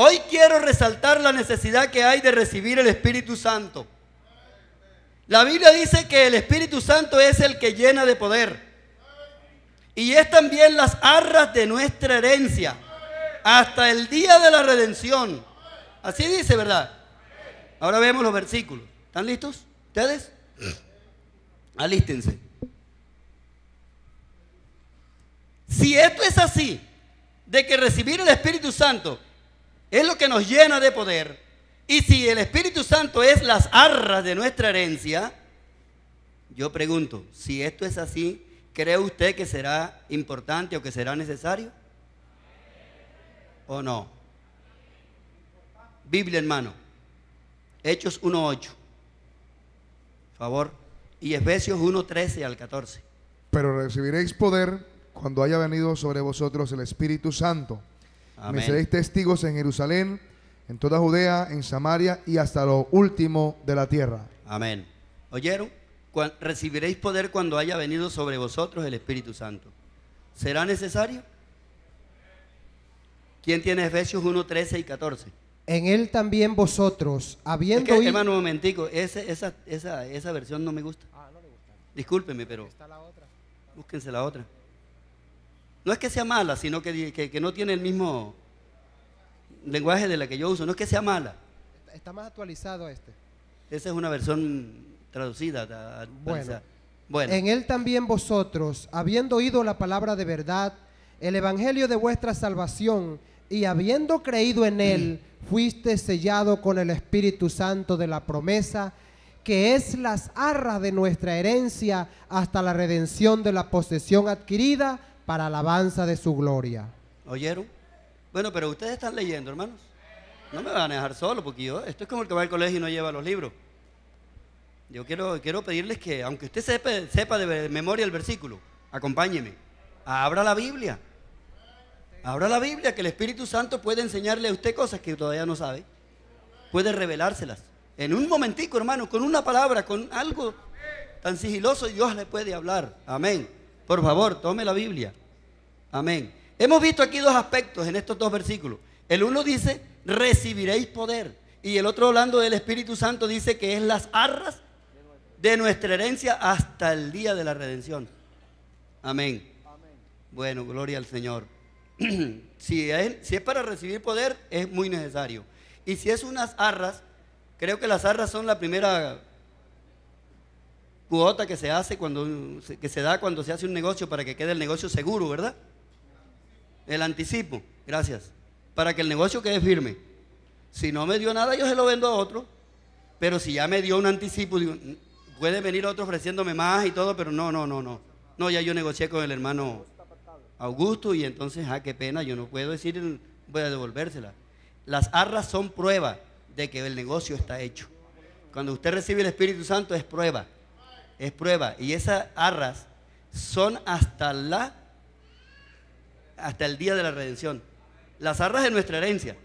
Hoy quiero resaltar la necesidad que hay de recibir el Espíritu Santo. La Biblia dice que el Espíritu Santo es el que llena de poder. Y es también las arras de nuestra herencia hasta el día de la redención. Así dice, ¿verdad? Ahora vemos los versículos. ¿Están listos? ¿Ustedes? Alístense. Si esto es así, de que recibir el Espíritu Santo es lo que nos llena de poder, y si el Espíritu Santo es las arras de nuestra herencia, yo pregunto, si esto es así, ¿cree usted que será importante o que será necesario? ¿O no? Biblia en mano. Hechos 1:8. Favor. Y Efesios 1:13 al 14. Pero recibiréis poder cuando haya venido sobre vosotros el Espíritu Santo. Amén. Me seréis testigos en Jerusalén, en toda Judea, en Samaria y hasta lo último de la tierra. Amén. ¿Oyeron? Recibiréis poder cuando haya venido sobre vosotros el Espíritu Santo. ¿Será necesario? ¿Quién tiene Efesios 1:13 y 14? En él también vosotros, habiendo Es que, oído... hermano, un momentico, esa versión no me gusta. no le gusta. Discúlpeme, pero Está la otra. búsquense la otra. No es que sea mala, sino que no tiene el mismo lenguaje de la que yo uso. No es que sea mala. Está más actualizado este. Esa es una versión traducida. Actualizada. Bueno. En él también vosotros, habiendo oído la palabra de verdad, el evangelio de vuestra salvación, y habiendo creído en él, fuiste sellado con el Espíritu Santo de la promesa, que es las arras de nuestra herencia hasta la redención de la posesión adquirida para alabanza de su gloria. ¿Oyeron? Bueno, pero ustedes están leyendo, hermanos. No me van a dejar solo, porque esto es como el que va al colegio y no lleva los libros. Yo quiero pedirles que, aunque usted sepa de memoria el versículo, acompáñeme. Abra la Biblia. Abra la Biblia, que el Espíritu Santo puede enseñarle a usted cosas que todavía no sabe. Puede revelárselas. En un momentico, hermano, con una palabra, con algo tan sigiloso, Dios le puede hablar. Amén. Por favor, tome la Biblia. Amén. Hemos visto aquí dos aspectos en estos dos versículos. El uno dice, recibiréis poder. Y el otro, hablando del Espíritu Santo, dice que es las arras de nuestra herencia hasta el día de la redención. Amén. Bueno, gloria al Señor. Si es para recibir poder, es muy necesario. Y si es unas arras, creo que las arras son la primera cuota que se hace que se da cuando se hace un negocio para que quede el negocio seguro, ¿verdad? El anticipo, gracias. Para que el negocio quede firme. Si no me dio nada, yo se lo vendo a otro. Pero si ya me dio un anticipo, digo, puede venir otro ofreciéndome más y todo, pero no. No, ya yo negocié con el hermano Augusto y entonces, qué pena, yo no puedo decir, voy a devolvérsela. Las arras son prueba de que el negocio está hecho. Cuando usted recibe el Espíritu Santo es prueba. Es prueba. Y esas arras son hasta el día de la redención. Las arras de nuestra herencia.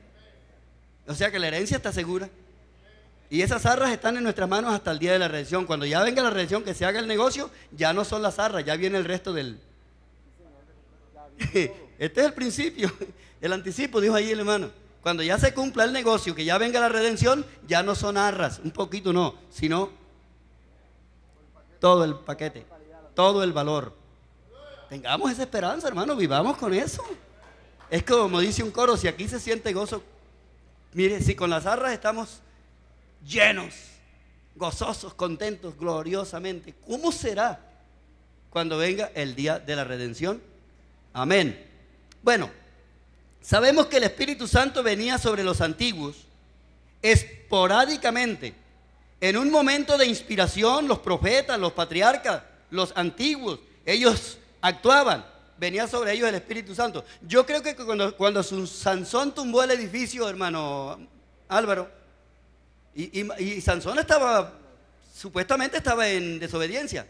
O sea que la herencia está segura. Y esas arras están en nuestras manos hasta el día de la redención. Cuando ya venga la redención, que se haga el negocio, ya no son las arras, ya viene el resto del... Este es el principio, el anticipo, dijo ahí el hermano. Cuando ya se cumpla el negocio, que ya venga la redención, ya no son arras, un poquito no, sino todo el paquete, todo el valor. Tengamos esa esperanza, hermano, vivamos con eso. Es como dice un coro, si aquí se siente gozo, mire, si con las arras estamos llenos, gozosos, contentos, gloriosamente, ¿cómo será cuando venga el día de la redención? Amén. Bueno, sabemos que el Espíritu Santo venía sobre los antiguos esporádicamente. En un momento de inspiración, los profetas, los patriarcas, los antiguos, ellos actuaban. Venía sobre ellos el Espíritu Santo. Yo creo que cuando Sansón tumbó el edificio, hermano Álvaro, y Sansón supuestamente estaba en desobediencia.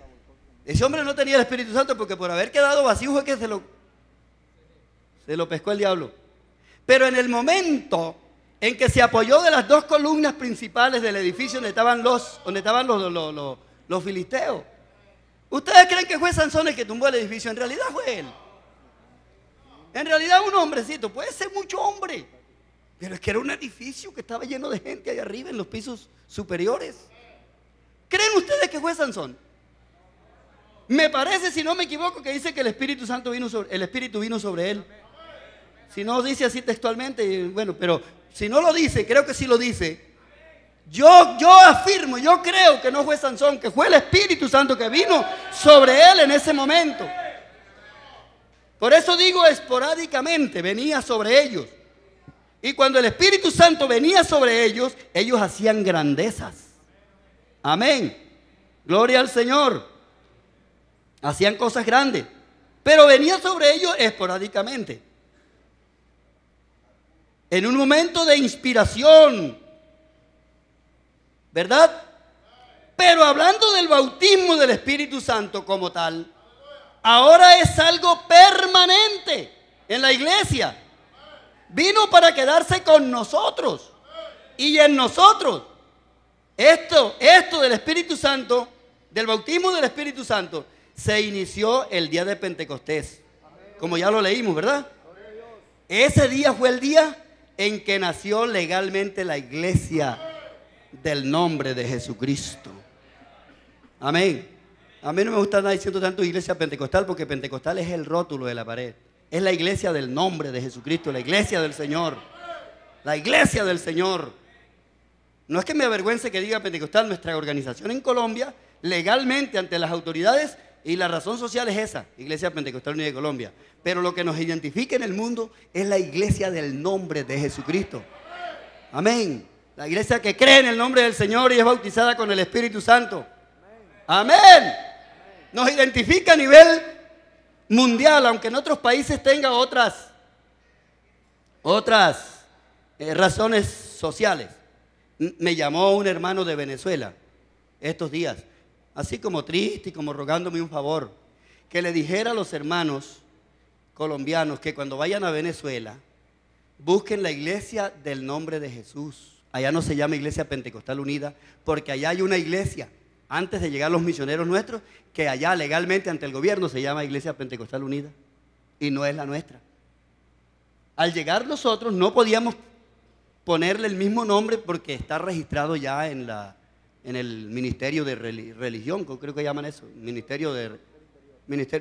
Ese hombre no tenía el Espíritu Santo porque por haber quedado vacío fue que se lo pescó el diablo. Pero en el momento en que se apoyó de las dos columnas principales del edificio donde estaban los filisteos, ¿ustedes creen que fue Sansón el que tumbó el edificio? En realidad fue él. En realidad un hombrecito, puede ser mucho hombre, Pero es que era un edificio que estaba lleno de gente allá arriba en los pisos superiores. ¿Creen ustedes que fue Sansón? Me parece, si no me equivoco, que dice que el Espíritu Santo vino sobre él. Si no dice así textualmente, bueno, pero si no lo dice, creo que sí lo dice. Yo afirmo, yo creo que no fue Sansón, que fue el Espíritu Santo que vino sobre él en ese momento. Por eso digo esporádicamente, venía sobre ellos. Y cuando el Espíritu Santo venía sobre ellos, ellos hacían grandezas. Amén. Gloria al Señor. Hacían cosas grandes, pero venía sobre ellos esporádicamente. En un momento de inspiración, ¿verdad? Pero hablando del bautismo del Espíritu Santo como tal, ahora es algo permanente en la iglesia. Vino para quedarse con nosotros y en nosotros. Esto del Espíritu Santo, del bautismo del Espíritu Santo, se inició el día de Pentecostés, como ya lo leímos, ¿verdad? Ese día fue el día en que nació legalmente la iglesia del nombre de Jesucristo. Amén. A mí no me gusta nada diciendo tanto iglesia pentecostal, porque pentecostal es el rótulo de la pared. Es la iglesia del nombre de Jesucristo, la iglesia del Señor. La iglesia del Señor. No es que me avergüence que diga pentecostal. Nuestra organización en Colombia, legalmente ante las autoridades, y la razón social es esa, Iglesia Pentecostal Unida de Colombia. Pero lo que nos identifica en el mundo es la iglesia del nombre de Jesucristo. Amén. La iglesia que cree en el nombre del Señor y es bautizada con el Espíritu Santo. Amén. Nos identifica a nivel mundial, aunque en otros países tenga otras razones sociales. Me llamó un hermano de Venezuela estos días, así como triste y como rogándome un favor, que le dijera a los hermanos colombianos que cuando vayan a Venezuela busquen la iglesia del nombre de Jesús. Allá no se llama Iglesia Pentecostal Unida, porque allá hay una iglesia, antes de llegar los misioneros nuestros, que allá legalmente ante el gobierno se llama Iglesia Pentecostal Unida, y no es la nuestra. Al llegar nosotros no podíamos ponerle el mismo nombre porque está registrado ya en el Ministerio de Religión, creo que llaman eso,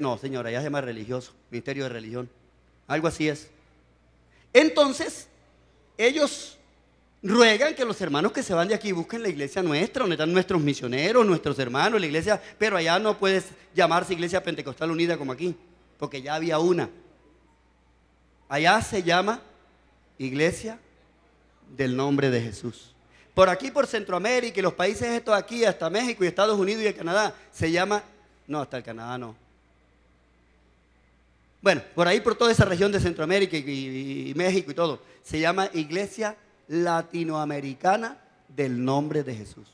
no señora, ya se llama religioso, Ministerio de Religión, algo así es. Entonces, ellos ruegan que los hermanos que se van de aquí busquen la iglesia nuestra, donde están nuestros misioneros, nuestros hermanos, la iglesia, pero allá no puede llamarse Iglesia Pentecostal Unida como aquí, porque ya había una. Allá se llama Iglesia del nombre de Jesús. Por aquí, por Centroamérica y los países estos aquí, hasta México y Estados Unidos y el Canadá, se llama, no, hasta el Canadá no. Bueno, por ahí, por toda esa región de Centroamérica y México y todo, se llama Iglesia Latinoamericana del nombre de Jesús.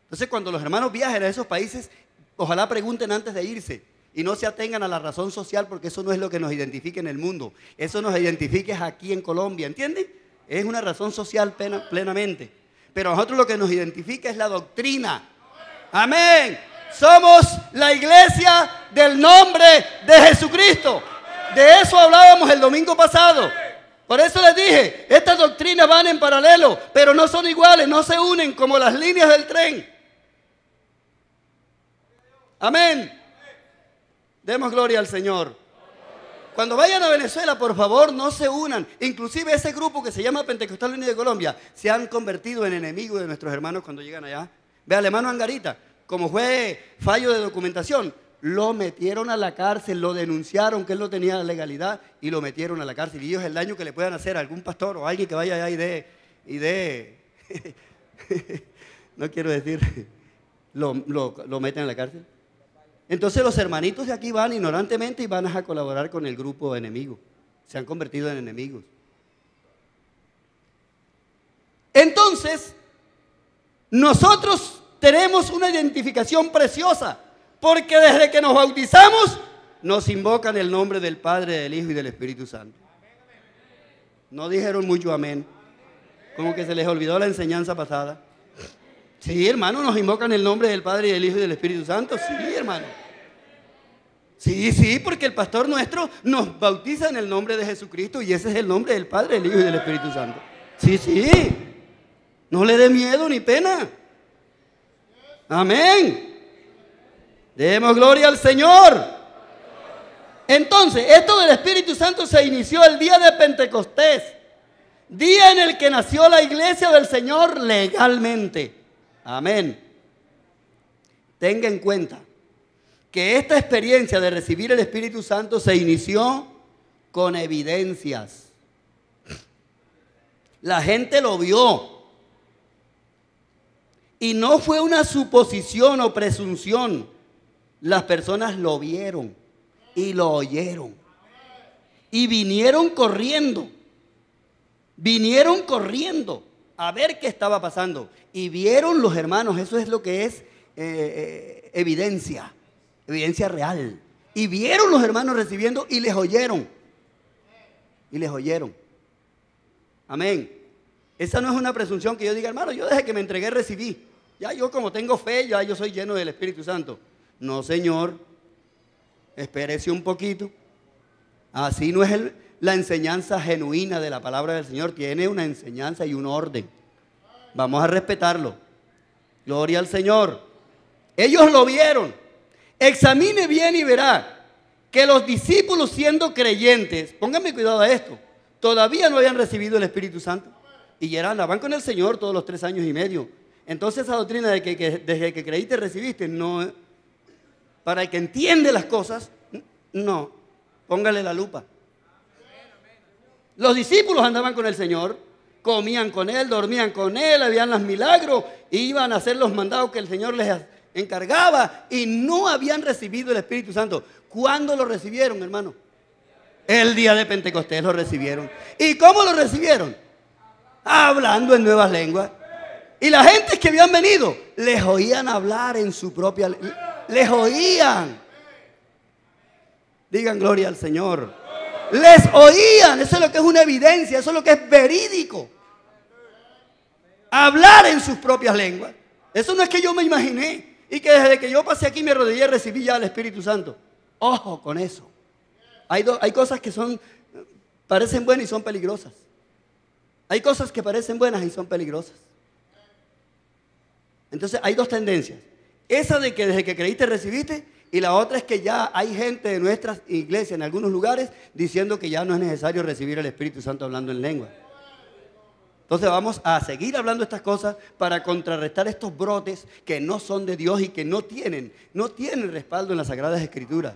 Entonces, cuando los hermanos viajen a esos países, ojalá pregunten antes de irse y no se atengan a la razón social, porque eso no es lo que nos identifica en el mundo. Eso nos identifica aquí en Colombia, ¿entienden? Es una razón social plenamente. Pero a nosotros lo que nos identifica es la doctrina. Amén. Somos la iglesia del nombre de Jesucristo. De eso hablábamos el domingo pasado. Por eso les dije, estas doctrinas van en paralelo, pero no son iguales, no se unen como las líneas del tren. Amén. Demos gloria al Señor. Cuando vayan a Venezuela, por favor, no se unan. Inclusive ese grupo que se llama Pentecostal Unido de Colombia se han convertido en enemigos de nuestros hermanos cuando llegan allá. Ve al hermano Angarita, como fue fallo de documentación, lo metieron a la cárcel, lo denunciaron que él no tenía legalidad y lo metieron a la cárcel. Y ellos el daño que le puedan hacer a algún pastor o a alguien que vaya allá y de no quiero decir, lo meten a la cárcel. Entonces los hermanitos de aquí van ignorantemente y van a colaborar con el grupo enemigo. Se han convertido en enemigos. Entonces, nosotros tenemos una identificación preciosa, porque desde que nos bautizamos, nos invocan el nombre del Padre, del Hijo y del Espíritu Santo. No dijeron mucho amén. Como que se les olvidó la enseñanza pasada. Sí, hermano, nos invocan el nombre del Padre, y del Hijo y del Espíritu Santo. Sí, hermano. Sí, sí, porque el pastor nuestro nos bautiza en el nombre de Jesucristo y ese es el nombre del Padre, del Hijo y del Espíritu Santo. Sí, sí. No le dé miedo ni pena. Amén. Demos gloria al Señor. Entonces, esto del Espíritu Santo se inició el día de Pentecostés, día en el que nació la iglesia del Señor legalmente. Amén. Tenga en cuenta que esta experiencia de recibir el Espíritu Santo se inició con evidencias. La gente lo vio. Y no fue una suposición o presunción. Las personas lo vieron y lo oyeron. Y vinieron corriendo. Vinieron corriendo a ver qué estaba pasando. Y vieron los hermanos, eso es lo que es evidencia. Evidencia real. Y vieron los hermanos recibiendo y les oyeron. Y les oyeron. Amén. Esa no es una presunción que yo diga, hermano, yo desde que me entregué recibí. Ya yo como tengo fe, ya yo soy lleno del Espíritu Santo. No, Señor. Espérese un poquito. Así no es la enseñanza genuina de la palabra del Señor. Tiene una enseñanza y un orden. Vamos a respetarlo. Gloria al Señor. Ellos lo vieron. Examine bien y verá que los discípulos, siendo creyentes, pónganme cuidado a esto, todavía no habían recibido el Espíritu Santo. Y ya andaban con el Señor todos los 3 años y medio. Entonces esa doctrina de que desde que creíste recibiste, no, para el que entiende las cosas, no, póngale la lupa. Los discípulos andaban con el Señor, comían con Él, dormían con Él, habían los milagros, iban a hacer los mandados que el Señor les encargaba y no habían recibido el Espíritu Santo. ¿Cuándo lo recibieron, hermano? El día de Pentecostés lo recibieron. ¿Y cómo lo recibieron? Hablando en nuevas lenguas. Y la gente que habían venido, les oían hablar en su propia lengua. Les oían. Digan gloria al Señor. Les oían. Eso es lo que es una evidencia. Eso es lo que es verídico. Hablar en sus propias lenguas. Eso no es que yo me imaginé. Y que desde que yo pasé aquí me arrodillé recibí ya el Espíritu Santo. Ojo con eso. Hay cosas que parecen buenas y son peligrosas. Hay cosas que parecen buenas y son peligrosas. Entonces hay dos tendencias. Esa de que desde que creíste recibiste, y la otra es que ya hay gente de nuestras iglesias en algunos lugares diciendo que ya no es necesario recibir el Espíritu Santo hablando en lengua. Entonces vamos a seguir hablando estas cosas para contrarrestar estos brotes que no son de Dios y que no tienen respaldo en las Sagradas Escrituras.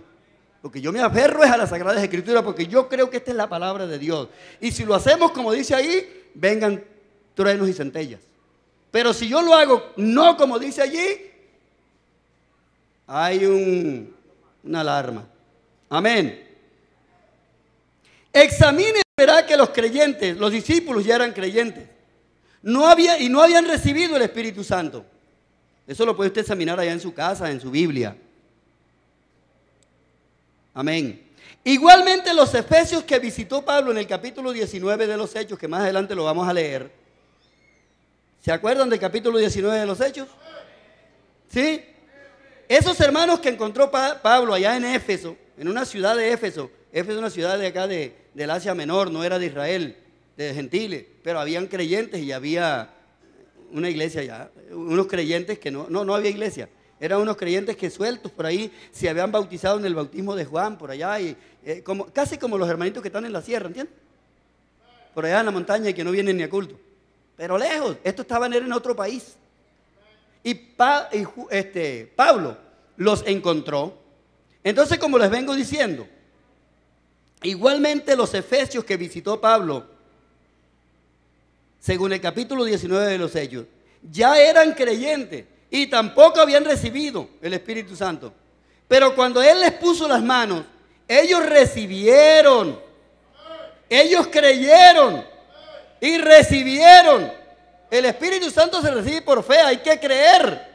Porque yo me aferro es a las Sagradas Escrituras porque yo creo que esta es la palabra de Dios. Y si lo hacemos como dice ahí, vengan truenos y centellas. Pero si yo lo hago no como dice allí, hay una alarma. Amén. Examine y verá que los creyentes, los discípulos ya eran creyentes. No habían recibido el Espíritu Santo. Eso lo puede usted examinar allá en su casa, en su Biblia. Amén. Igualmente los efesios que visitó Pablo en el capítulo 19 de los Hechos, que más adelante lo vamos a leer. ¿Se acuerdan del capítulo 19 de los Hechos? ¿Sí? Esos hermanos que encontró Pablo allá en Éfeso, en una ciudad de Éfeso. Éfeso es una ciudad de acá del Asia Menor, no era de Israel, de gentiles, pero habían creyentes y había una iglesia allá. Unos creyentes que no había iglesia. Eran unos creyentes que sueltos por ahí se habían bautizado en el bautismo de Juan, por allá, y casi como los hermanitos que están en la sierra, ¿entiendes? Por allá en la montaña y que no vienen ni a culto. Pero lejos, estos estaban en otro país. Y Pablo los encontró. Entonces, como les vengo diciendo, igualmente los efesios que visitó Pablo, según el capítulo 19 de los Hechos, ya eran creyentes y tampoco habían recibido el Espíritu Santo. Pero cuando Él les puso las manos, ellos recibieron, ellos creyeron y recibieron. El Espíritu Santo se recibe por fe, hay que creer,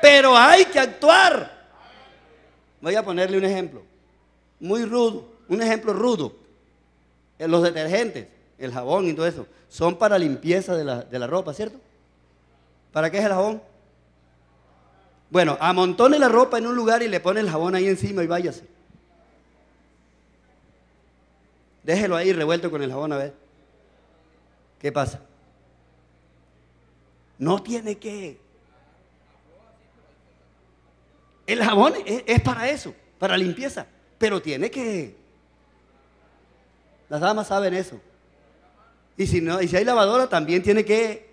pero hay que actuar. Voy a ponerle un ejemplo muy rudo, un ejemplo rudo. Los detergentes, el jabón y todo eso, son para limpieza de la ropa, ¿cierto? ¿Para qué es el jabón? Bueno, amontone la ropa en un lugar y le pone el jabón ahí encima y váyase. Déjelo ahí revuelto con el jabón a ver. ¿Qué pasa? No tiene que. El jabón es para eso, para limpieza, pero tiene que. Las damas saben eso. Y si no, y si hay lavadora también tiene que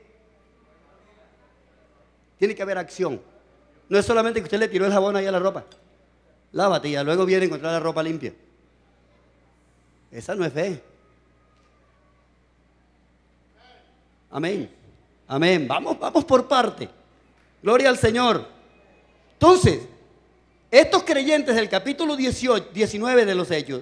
haber acción. No es solamente que usted le tiró el jabón ahí a la ropa. Lávate y ya luego viene a encontrar la ropa limpia. Esa no es fe. Amén. Amén. Vamos por parte. Gloria al Señor. Entonces, estos creyentes del capítulo 19 de los Hechos,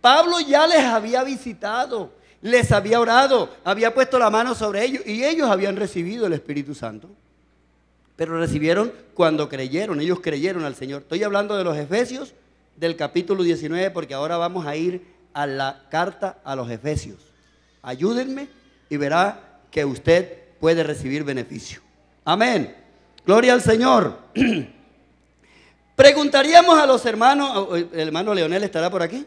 Pablo ya les había visitado, les había orado, había puesto la mano sobre ellos y ellos habían recibido el Espíritu Santo. Pero recibieron cuando creyeron, ellos creyeron al Señor. Estoy hablando de los Efesios del capítulo 19 porque ahora vamos a ir a la carta a los Efesios. Ayúdenme y verá que usted puede recibir beneficio. Amén. Gloria al Señor. Preguntaríamos a los hermanos, ¿el hermano Leonel estará por aquí?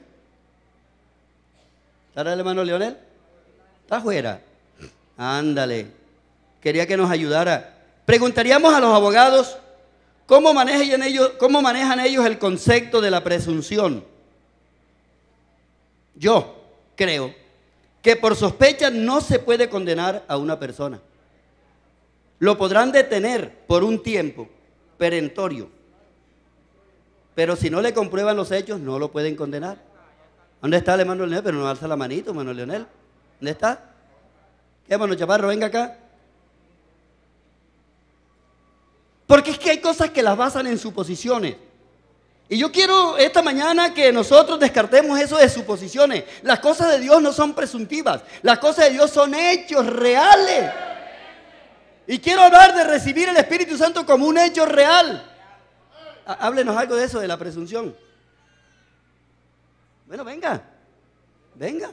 ¿Estará el hermano Leonel? ¿Está afuera? Ándale. Quería que nos ayudara. Preguntaríamos a los abogados cómo manejan ellos el concepto de la presunción. Yo creo que por sospecha no se puede condenar a una persona. Lo podrán detener por un tiempo perentorio, pero si no le comprueban los hechos, no lo pueden condenar. ¿Dónde está el hermano Leonel? Pero no alza la manito, hermano Leonel. ¿Dónde está? ¿Qué, hermano Chaparro? Venga acá. Porque es que hay cosas que las basan en suposiciones. Y yo quiero esta mañana que nosotros descartemos eso de suposiciones. Las cosas de Dios no son presuntivas. Las cosas de Dios son hechos reales. Y quiero hablar de recibir el Espíritu Santo como un hecho real. Háblenos algo de eso, de la presunción. Bueno, venga. Venga.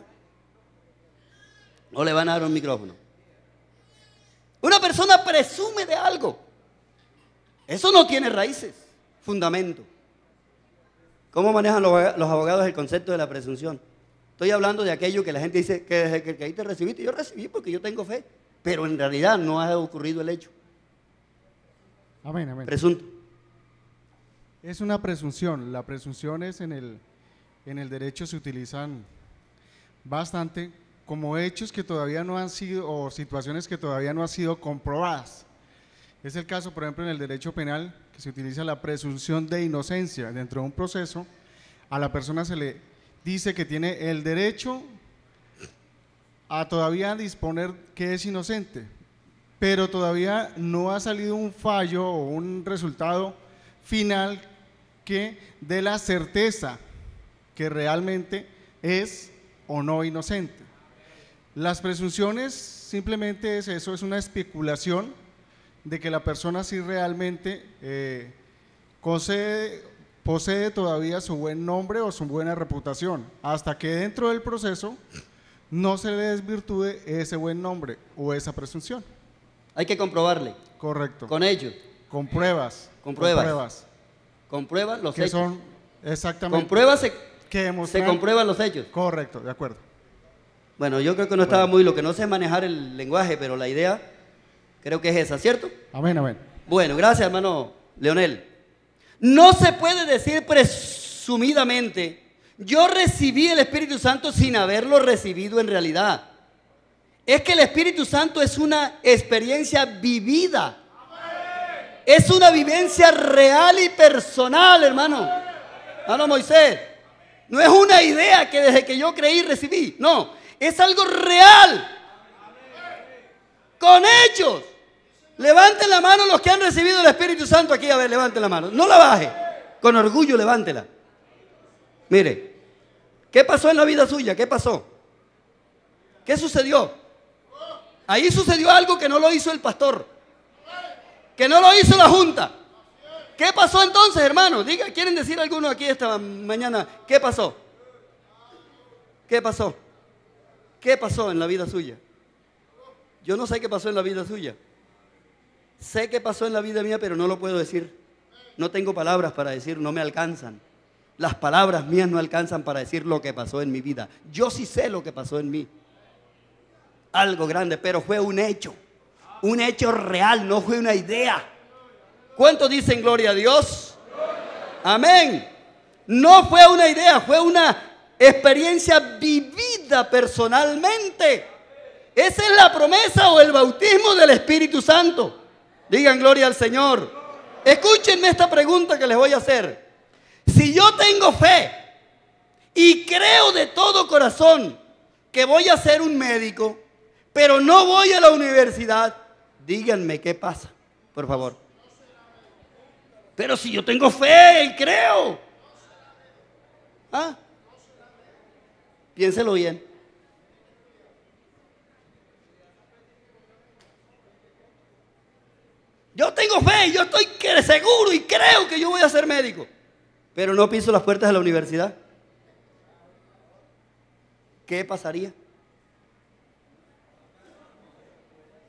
No le van a dar un micrófono. Una persona presume de algo. Eso no tiene raíces, fundamento. ¿Cómo manejan los abogados el concepto de la presunción? Estoy hablando de aquello que la gente dice que desde que ahí te recibiste, yo recibí porque yo tengo fe, pero en realidad no ha ocurrido el hecho. Amén, amén. Presunto. Es una presunción. La presunción es en el derecho se utilizan bastante como hechos que todavía no han sido o situaciones que todavía no han sido comprobadas. Es el caso, por ejemplo, en el derecho penal, que se utiliza la presunción de inocencia. Dentro de un proceso, a la persona se le dice que tiene el derecho a todavía disponer que es inocente, pero todavía no ha salido un fallo o un resultado final que dé la certeza que realmente es o no inocente. Las presunciones simplemente es eso, es una especulación de que la persona sí realmente posee todavía su buen nombre o su buena reputación, hasta que dentro del proceso no se le desvirtúe ese buen nombre o esa presunción. Hay que comprobarle. Correcto. Con hechos. Con pruebas. Con pruebas. Con pruebas los que hechos. son exactamente. Con pruebas que se comprueban los hechos. Correcto, de acuerdo. Bueno, yo creo que no estaba muy, lo que no sé es manejar el lenguaje, pero la idea creo que es esa, ¿cierto? Amén, amén. Bueno, gracias, hermano Leonel. No se puede decir presumidamente, yo recibí el Espíritu Santo sin haberlo recibido en realidad. Es que el Espíritu Santo es una experiencia vivida. Es una vivencia real y personal, hermano. Hermano Moisés, no es una idea que desde que yo creí recibí. No, es algo real. Con hechos. Levanten la mano los que han recibido el Espíritu Santo aquí. A ver, levanten la mano. No la baje. Con orgullo, levántela. Mire, ¿qué pasó en la vida suya? ¿Qué pasó? ¿Qué sucedió? Ahí sucedió algo que no lo hizo el pastor. Que no lo hizo la junta. ¿Qué pasó entonces, hermano? Diga, ¿quieren decir alguno aquí esta mañana? ¿Qué pasó? ¿Qué pasó? ¿Qué pasó en la vida suya? Yo no sé qué pasó en la vida suya. Sé qué pasó en la vida mía, pero no lo puedo decir. No tengo palabras para decir, no me alcanzan. Las palabras mías no alcanzan para decir lo que pasó en mi vida. Yo sí sé lo que pasó en mí. Algo grande, pero fue un hecho real, no fue una idea. ¿Cuántos dicen gloria a Dios? Amén. No fue una idea, fue una experiencia vivida personalmente. Esa es la promesa o el bautismo del Espíritu Santo. Digan gloria al Señor. Escúchenme esta pregunta que les voy a hacer. Si yo tengo fe y creo de todo corazón que voy a ser un médico, pero no voy a la universidad, díganme qué pasa, por favor. Pero si yo tengo fe y creo. ¿Ah? Piénselo bien. Yo tengo fe, yo estoy seguro y creo que yo voy a ser médico, pero no piso las puertas de la universidad. ¿Qué pasaría?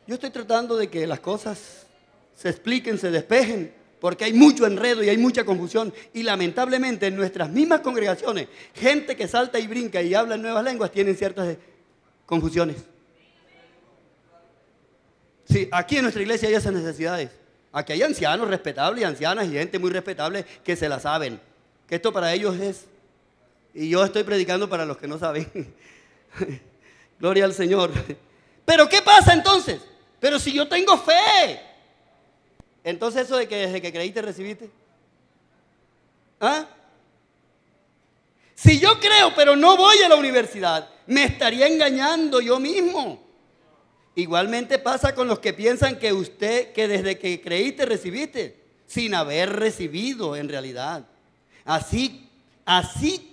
Yo estoy tratando de que las cosas se expliquen, se despejen, porque hay mucho enredo y hay mucha confusión. Y lamentablemente en nuestras mismas congregaciones, gente que salta y brinca y habla en nuevas lenguas tienen ciertas confusiones. Sí, aquí en nuestra iglesia hay esas necesidades. Aquí hay ancianos respetables y ancianas y gente muy respetable que se la saben. Que esto para ellos es... Y yo estoy predicando para los que no saben. Gloria al Señor. Pero ¿qué pasa entonces? Pero si yo tengo fe. Entonces eso de que desde que creíste recibiste. ¿Ah? Si yo creo pero no voy a la universidad, me estaría engañando yo mismo. Igualmente pasa con los que piensan que desde que creíste recibiste, sin haber recibido en realidad. Así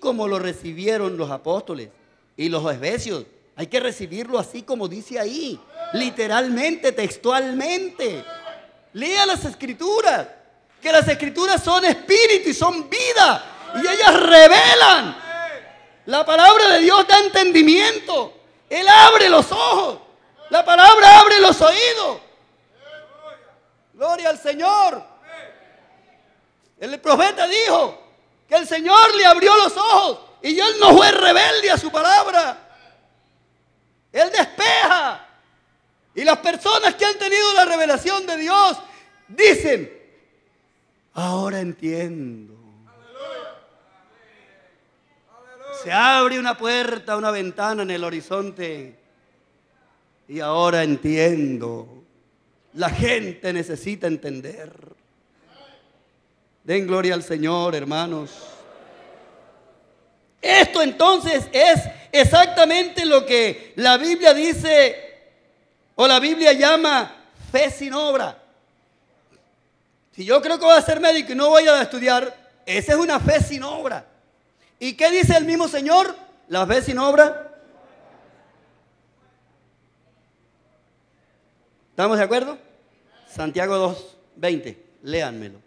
como lo recibieron los apóstoles y los efesios, hay que recibirlo así como dice ahí, literalmente, textualmente. Lea las escrituras, que las escrituras son espíritu y son vida, y ellas revelan. La palabra de Dios da entendimiento, Él abre los ojos. La palabra abre los oídos. Gloria al Señor. El profeta dijo que el Señor le abrió los ojos y Él no fue rebelde a su palabra. Él despeja. Y las personas que han tenido la revelación de Dios dicen, ahora entiendo. Se abre una puerta, una ventana en el horizonte. Y ahora entiendo. La gente necesita entender. Den gloria al Señor, hermanos. Esto entonces es exactamente lo que la Biblia dice, o la Biblia llama fe sin obra. Si yo creo que voy a ser médico y no voy a estudiar, esa es una fe sin obra. ¿Y qué dice el mismo Señor? La fe sin obra. ¿Estamos de acuerdo? Santiago 2:20, léanmelo.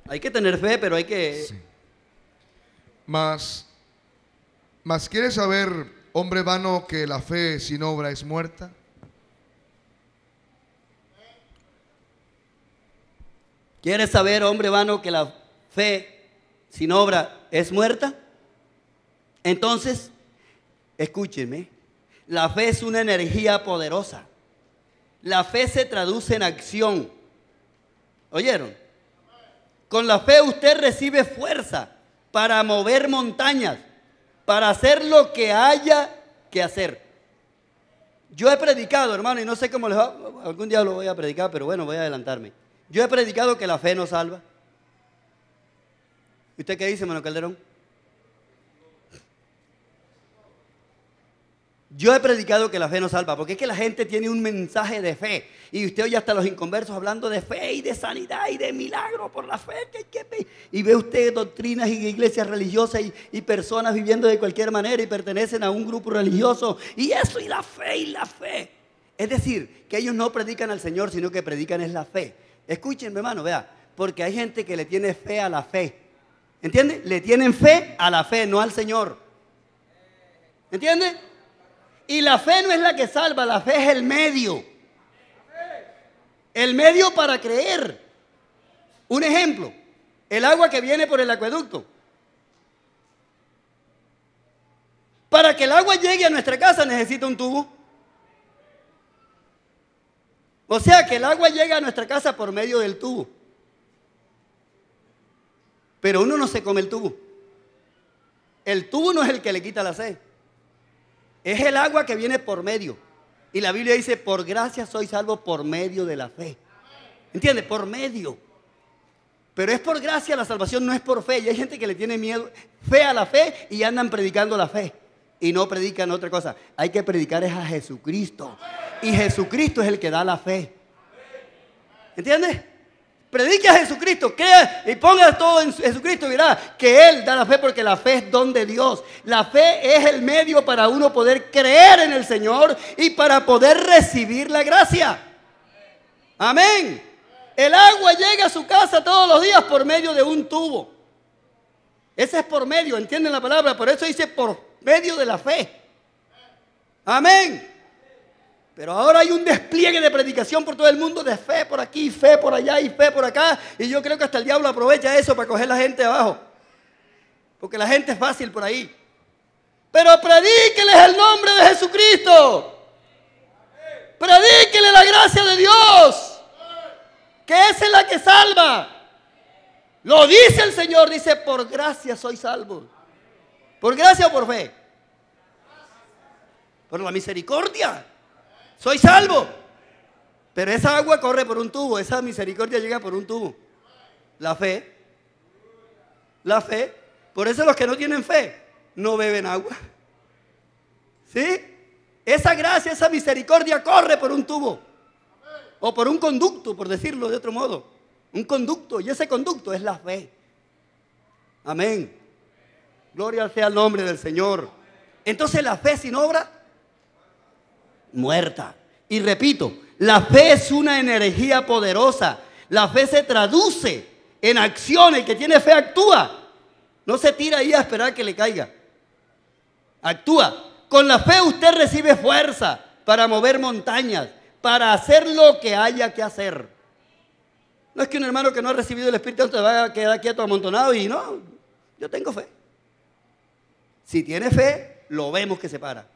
Hay que tener fe, pero hay que... Sí. Mas ¿quieres saber, hombre vano, que la fe sin obra es muerta? ¿Quieres saber, hombre vano, que la fe sin obra es muerta? Entonces, escúcheme, la fe es una energía poderosa. La fe se traduce en acción. ¿Oyeron? Con la fe usted recibe fuerza para mover montañas, para hacer lo que haya que hacer. Yo he predicado, hermano, y no sé cómo les va, algún día lo voy a predicar, pero bueno, voy a adelantarme. Yo he predicado que la fe no salva. ¿Y usted qué dice, hermano Calderón? Yo he predicado que la fe no salva, porque es que la gente tiene un mensaje de fe. Y usted oye hasta los inconversos hablando de fe y de sanidad y de milagro por la fe. Y ve usted doctrinas y iglesias religiosas y personas viviendo de cualquier manera y pertenecen a un grupo religioso. Y eso, y la fe, y la fe. Es decir, que ellos no predican al Señor, sino que predican es la fe. Escúchenme, hermano, vea, porque hay gente que le tiene fe a la fe. ¿Entiende? Le tienen fe a la fe, no al Señor. ¿Entiende? Y la fe no es la que salva, la fe es el medio. El medio para creer. Un ejemplo, el agua que viene por el acueducto. Para que el agua llegue a nuestra casa necesita un tubo. O sea que el agua llega a nuestra casa por medio del tubo. Pero uno no se come el tubo. El tubo no es el que le quita la sed. Es el agua que viene por medio. Y la Biblia dice, por gracia soy salvo por medio de la fe. ¿Entiendes? Por medio. Pero es por gracia la salvación, no es por fe. Y hay gente que le tiene miedo, fe a la fe, y andan predicando la fe. Y no predican otra cosa. Hay que predicar es a Jesucristo. Y Jesucristo es el que da la fe. ¿Entiendes? Predique a Jesucristo, crea y ponga todo en Jesucristo y verá que Él da la fe, porque la fe es don de Dios. La fe es el medio para uno poder creer en el Señor y para poder recibir la gracia. Amén. El agua llega a su casa todos los días por medio de un tubo. Ese es por medio, ¿entienden la palabra? Por eso dice por medio de la fe. Amén. Pero ahora hay un despliegue de predicación por todo el mundo, de fe por aquí, fe por allá y fe por acá. Y yo creo que hasta el diablo aprovecha eso para coger la gente abajo. Porque la gente es fácil por ahí. Pero predíqueles el nombre de Jesucristo. Predíqueles la gracia de Dios. Que esa es la que salva. Lo dice el Señor, dice, por gracia soy salvo. ¿Por gracia o por fe? Por la misericordia. Soy salvo. Pero esa agua corre por un tubo. Esa misericordia llega por un tubo. La fe. La fe. Por eso los que no tienen fe no beben agua. ¿Sí? Esa gracia, esa misericordia corre por un tubo. O por un conducto, por decirlo de otro modo. Un conducto. Y ese conducto es la fe. Amén. Gloria sea al nombre del Señor. Entonces la fe sin obra, muerta. Y repito, la fe es una energía poderosa. La fe se traduce en acción. El que tiene fe actúa. No se tira ahí a esperar que le caiga. Actúa. Con la fe usted recibe fuerza para mover montañas, para hacer lo que haya que hacer. No es que un hermano que no ha recibido el Espíritu Santo va a quedar quieto amontonado y no, yo tengo fe. Si tiene fe, lo vemos que se para.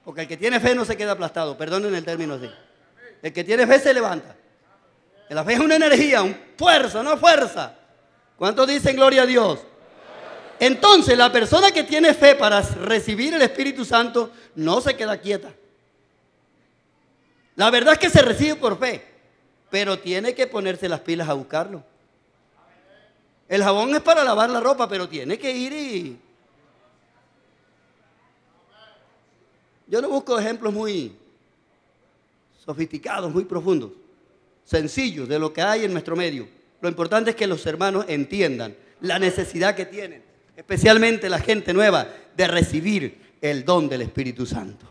Porque el que tiene fe no se queda aplastado, perdonen el término así. El que tiene fe se levanta. La fe es una energía, una fuerza, no fuerza. ¿Cuántos dicen gloria a Dios? Entonces la persona que tiene fe para recibir el Espíritu Santo no se queda quieta. La verdad es que se recibe por fe, pero tiene que ponerse las pilas a buscarlo. El jabón es para lavar la ropa, pero tiene que ir y... Yo no busco ejemplos muy sofisticados, muy profundos, sencillos de lo que hay en nuestro medio. Lo importante es que los hermanos entiendan la necesidad que tienen, especialmente la gente nueva, de recibir el don del Espíritu Santo.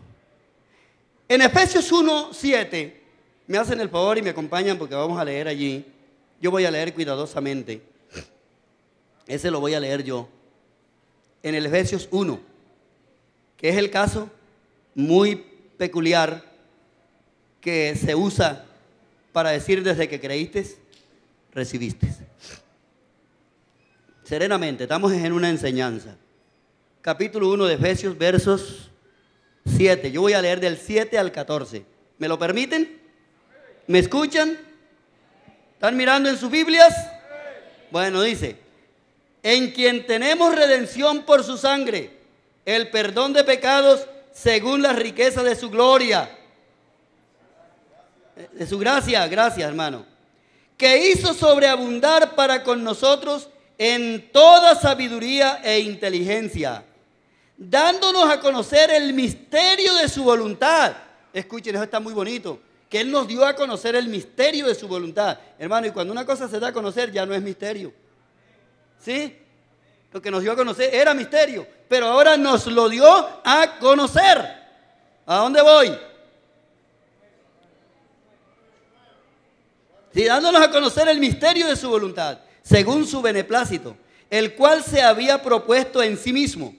En Efesios 1:7, me hacen el favor y me acompañan porque vamos a leer allí. Yo voy a leer cuidadosamente. Ese lo voy a leer yo. En el Efesios 1, que es el caso muy peculiar que se usa para decir desde que creíste, recibiste. Serenamente, estamos en una enseñanza. Capítulo 1 de Efesios, versos 7. Yo voy a leer del 7 al 14. ¿Me lo permiten? ¿Me escuchan? ¿Están mirando en sus Biblias? Bueno, dice, en quien tenemos redención por su sangre, el perdón de pecados según la riqueza de su gloria, de su gracia, gracias hermano, que hizo sobreabundar para con nosotros en toda sabiduría e inteligencia, dándonos a conocer el misterio de su voluntad. Escuchen, eso está muy bonito, que Él nos dio a conocer el misterio de su voluntad. Hermano, y cuando una cosa se da a conocer ya no es misterio. ¿Sí? Lo que nos dio a conocer era misterio, pero ahora nos lo dio a conocer. ¿A dónde voy? Sí, dándonos a conocer el misterio de su voluntad, según su beneplácito, el cual se había propuesto en sí mismo,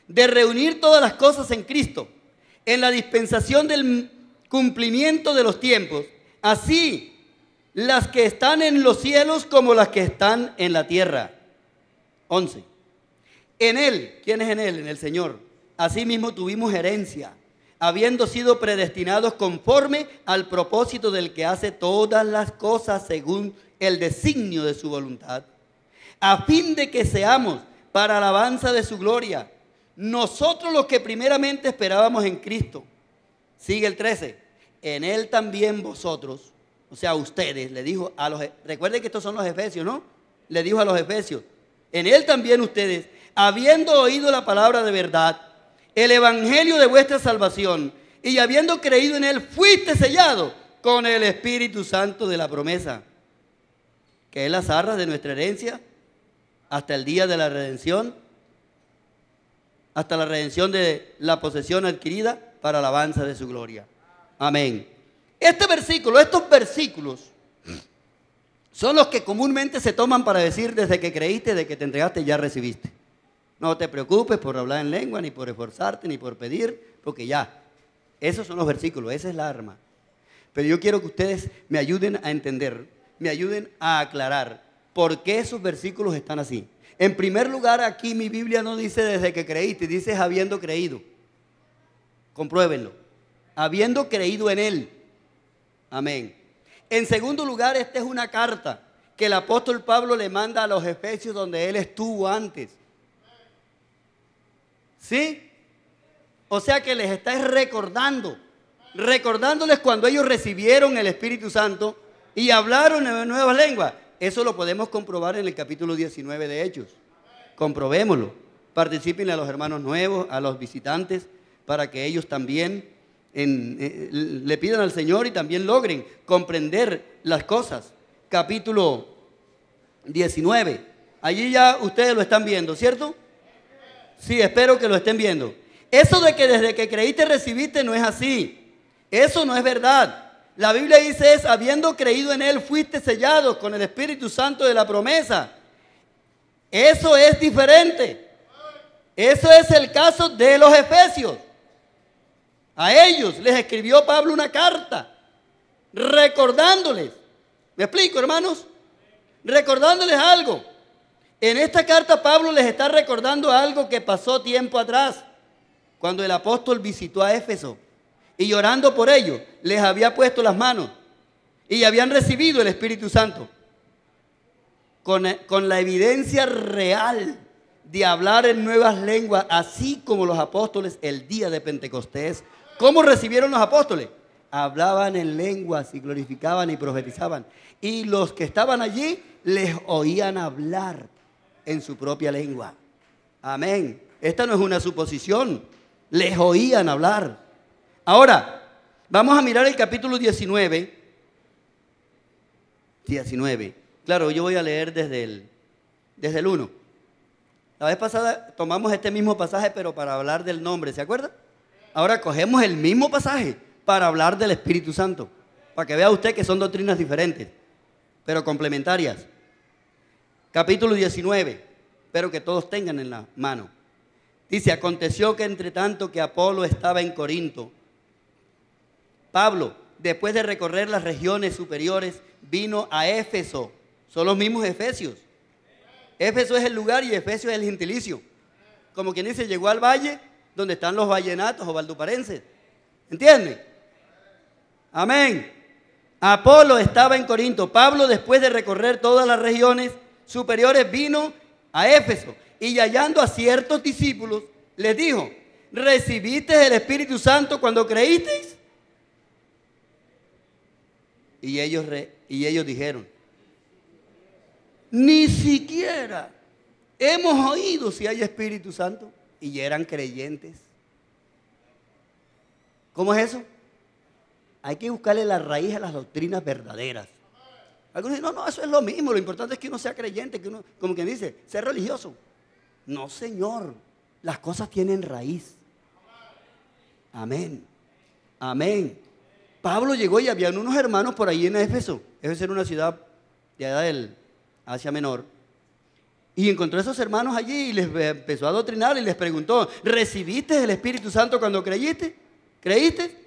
de reunir todas las cosas en Cristo, en la dispensación del cumplimiento de los tiempos, así las que están en los cielos como las que están en la tierra. 11. En Él, ¿quién es en Él? En el Señor. Asimismo tuvimos herencia, habiendo sido predestinados conforme al propósito del que hace todas las cosas según el designio de su voluntad, a fin de que seamos para alabanza de su gloria, nosotros los que primeramente esperábamos en Cristo. Sigue el 13. En Él también vosotros, o sea, ustedes, le dijo a los, recuerden que estos son los efesios, ¿no? Le dijo a los efesios, en Él también ustedes, habiendo oído la palabra de verdad, el evangelio de vuestra salvación, y habiendo creído en Él, fuiste sellado con el Espíritu Santo de la promesa, que es las arras de nuestra herencia, hasta el día de la redención, hasta la redención de la posesión adquirida para alabanza de su gloria. Amén. Estos versículos son los que comúnmente se toman para decir desde que creíste, de que te entregaste, ya recibiste. No te preocupes por hablar en lengua, ni por esforzarte, ni por pedir, porque ya. Esos son los versículos, esa es la arma. Pero yo quiero que ustedes me ayuden a entender, me ayuden a aclarar por qué esos versículos están así. En primer lugar, aquí mi Biblia no dice desde que creíste, dice habiendo creído. Compruébenlo. Habiendo creído en Él. Amén. En segundo lugar, esta es una carta que el apóstol Pablo le manda a los efesios donde él estuvo antes. ¿Sí? O sea que les está recordándoles cuando ellos recibieron el Espíritu Santo y hablaron en nuevas lenguas. Eso lo podemos comprobar en el capítulo 19 de Hechos. Comprobémoslo. Participen a los hermanos nuevos, a los visitantes, para que ellos también le pidan al Señor y también logren comprender las cosas. Capítulo 19. Allí ya ustedes lo están viendo, ¿cierto? Sí, espero que lo estén viendo. Eso de que desde que creíste recibiste no es así. Eso no es verdad. La Biblia dice es, habiendo creído en Él, fuiste sellados con el Espíritu Santo de la promesa. Eso es diferente. Eso es el caso de los efesios. A ellos les escribió Pablo una carta recordándoles. ¿Me explico, hermanos? Recordándoles algo. En esta carta Pablo les está recordando algo que pasó tiempo atrás, cuando el apóstol visitó a Éfeso y orando por ellos les había puesto las manos y habían recibido el Espíritu Santo con la evidencia real de hablar en nuevas lenguas, así como los apóstoles el día de Pentecostés. ¿Cómo recibieron los apóstoles? Hablaban en lenguas y glorificaban y profetizaban. Y los que estaban allí les oían hablar en su propia lengua. Amén. Esta no es una suposición. Les oían hablar. Ahora, vamos a mirar el capítulo 19. 19. Claro, yo voy a leer desde el 1. La vez pasada tomamos este mismo pasaje, pero para hablar del nombre, ¿se acuerdan? Ahora cogemos el mismo pasaje para hablar del Espíritu Santo, para que vea usted que son doctrinas diferentes, pero complementarias. Capítulo 19, espero que todos tengan en la mano. Dice, aconteció que entre tanto que Apolo estaba en Corinto, Pablo, después de recorrer las regiones superiores, vino a Éfeso. Son los mismos efesios. Éfeso es el lugar y Efesio es el gentilicio. Como quien dice, llegó al valle donde están los vallenatos o valduparenses. ¿Entienden? Amén. Apolo estaba en Corinto. Pablo, después de recorrer todas las regiones superiores, vino a Éfeso y hallando a ciertos discípulos, les dijo, ¿recibisteis el Espíritu Santo cuando creísteis? Y ellos dijeron, ni siquiera hemos oído si hay Espíritu Santo. Y eran creyentes. ¿Cómo es eso? Hay que buscarle la raíz a las doctrinas verdaderas. Algunos dicen, no, eso es lo mismo. Lo importante es que uno sea creyente, que uno, como quien dice, ser religioso. No, señor. Las cosas tienen raíz. Amén. Amén. Pablo llegó y había unos hermanos por ahí en Éfeso. Éfeso era una ciudad de allá del Asia Menor. Y encontró a esos hermanos allí y les empezó a adoctrinar y les preguntó, ¿recibiste el Espíritu Santo cuando creíste? ¿Creíste?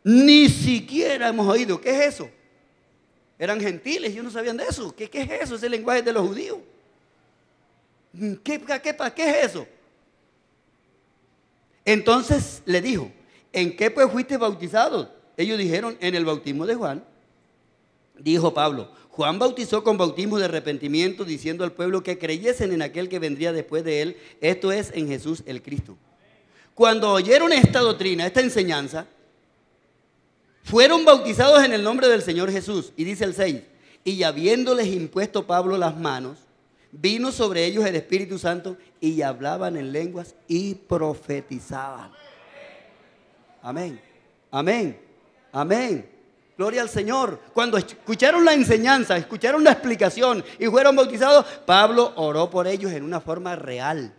Ni siquiera hemos oído. ¿Qué es eso? Eran gentiles, ellos no sabían de eso. ¿Qué es eso? Ese lenguaje de los judíos. ¿Qué es eso? Entonces le dijo, ¿en qué pues fuiste bautizados? Ellos dijeron, en el bautismo de Juan. Dijo Pablo, Juan bautizó con bautismo de arrepentimiento, diciendo al pueblo que creyesen en aquel que vendría después de él, esto es, en Jesús el Cristo. Cuando oyeron esta doctrina, esta enseñanza, fueron bautizados en el nombre del Señor Jesús. Y dice el 6, y habiéndoles impuesto Pablo las manos, vino sobre ellos el Espíritu Santo y hablaban en lenguas y profetizaban. Amén, amén, amén. Gloria al Señor. Cuando escucharon la enseñanza, escucharon la explicación y fueron bautizados, Pablo oró por ellos en una forma real,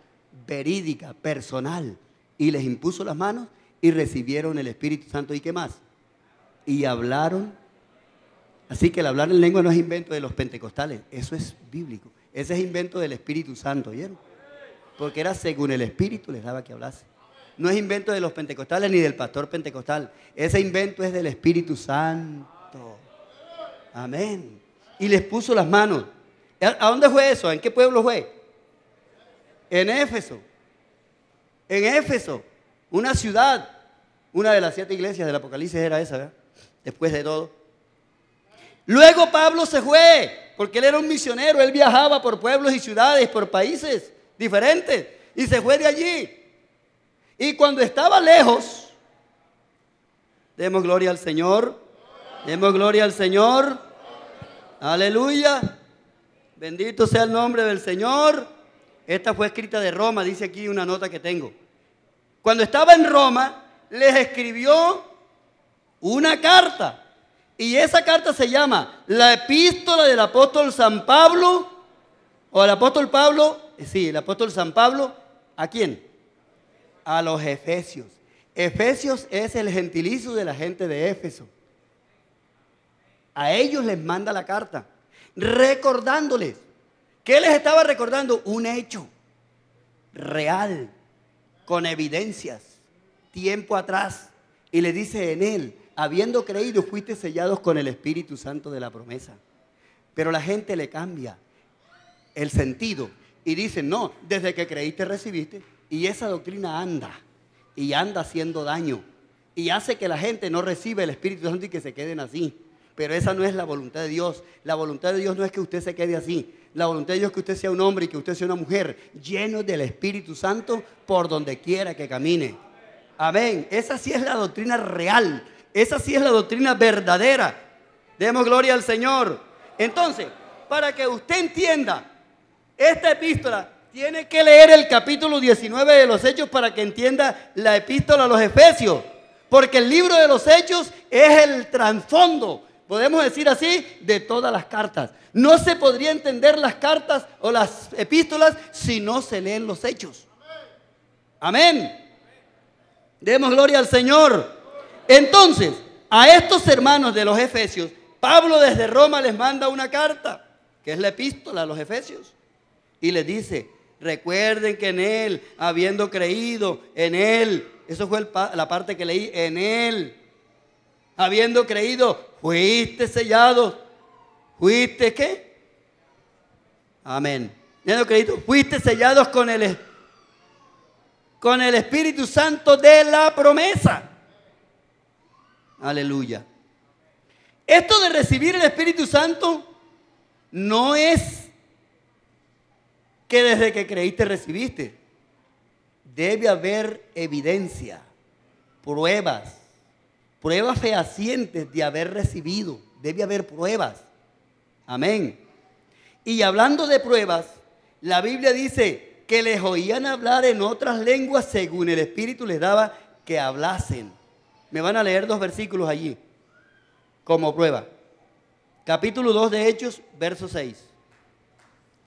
verídica, personal. Y les impuso las manos y recibieron el Espíritu Santo. ¿Y qué más? Y hablaron. Así que el hablar en lengua no es invento de los pentecostales, eso es bíblico. Ese es invento del Espíritu Santo, ¿vieron? Porque era según el Espíritu les daba que hablase. No es invento de los pentecostales ni del pastor pentecostal. Ese invento es del Espíritu Santo. Amén. Y les puso las manos. ¿A dónde fue eso? ¿En qué pueblo fue? En Éfeso. En Éfeso, una ciudad. Una de las 7 iglesias del Apocalipsis era esa, ¿verdad? Después de todo. Luego Pablo se fue, porque él era un misionero. Él viajaba por pueblos y ciudades, por países diferentes. Y se fue de allí. Y cuando estaba lejos, demos gloria al Señor, demos gloria al Señor, aleluya, bendito sea el nombre del Señor. Esta fue escrita de Roma, dice aquí una nota que tengo. Cuando estaba en Roma, les escribió una carta, y esa carta se llama la epístola del apóstol San Pablo, o el apóstol Pablo, sí, el apóstol San Pablo, ¿a quién? A los Efesios. Efesios es el gentilicio de la gente de Éfeso. A ellos les manda la carta, recordándoles. ¿Qué les estaba recordando? Un hecho real, con evidencias, tiempo atrás. Y le dice en él, habiendo creído, fuiste sellados con el Espíritu Santo de la promesa. Pero la gente le cambia el sentido y dice, no, desde que creíste recibiste. Y esa doctrina anda, y anda haciendo daño, y hace que la gente no reciba el Espíritu Santo y que se queden así. Pero esa no es la voluntad de Dios. La voluntad de Dios no es que usted se quede así. La voluntad de Dios es que usted sea un hombre y que usted sea una mujer lleno del Espíritu Santo por donde quiera que camine. Amén. Esa sí es la doctrina real. Esa sí es la doctrina verdadera. Demos gloria al Señor. Entonces, para que usted entienda esta epístola, tiene que leer el capítulo 19 de los Hechos para que entienda la epístola a los Efesios. Porque el libro de los Hechos es el trasfondo, podemos decir así, de todas las cartas. No se podría entender las cartas o las epístolas si no se leen los Hechos. Amén. Demos gloria al Señor. Entonces, a estos hermanos de los Efesios, Pablo desde Roma les manda una carta, que es la epístola a los Efesios. Y les dice, recuerden que en él, habiendo creído en él, eso fue la parte que leí, en él, habiendo creído, fuiste sellados. ¿Fuiste qué? Amén. Habiendo creído, fuiste sellados con el Espíritu Santo de la promesa. Aleluya. Esto de recibir el Espíritu Santo no es que desde que creíste recibiste. Debe haber evidencia, pruebas fehacientes de haber recibido. Debe haber pruebas. Amén. Y hablando de pruebas, la Biblia dice que les oían hablar en otras lenguas según el Espíritu les daba que hablasen. Me van a leer 2 versículos allí como prueba. Capítulo 2 de Hechos, verso 6.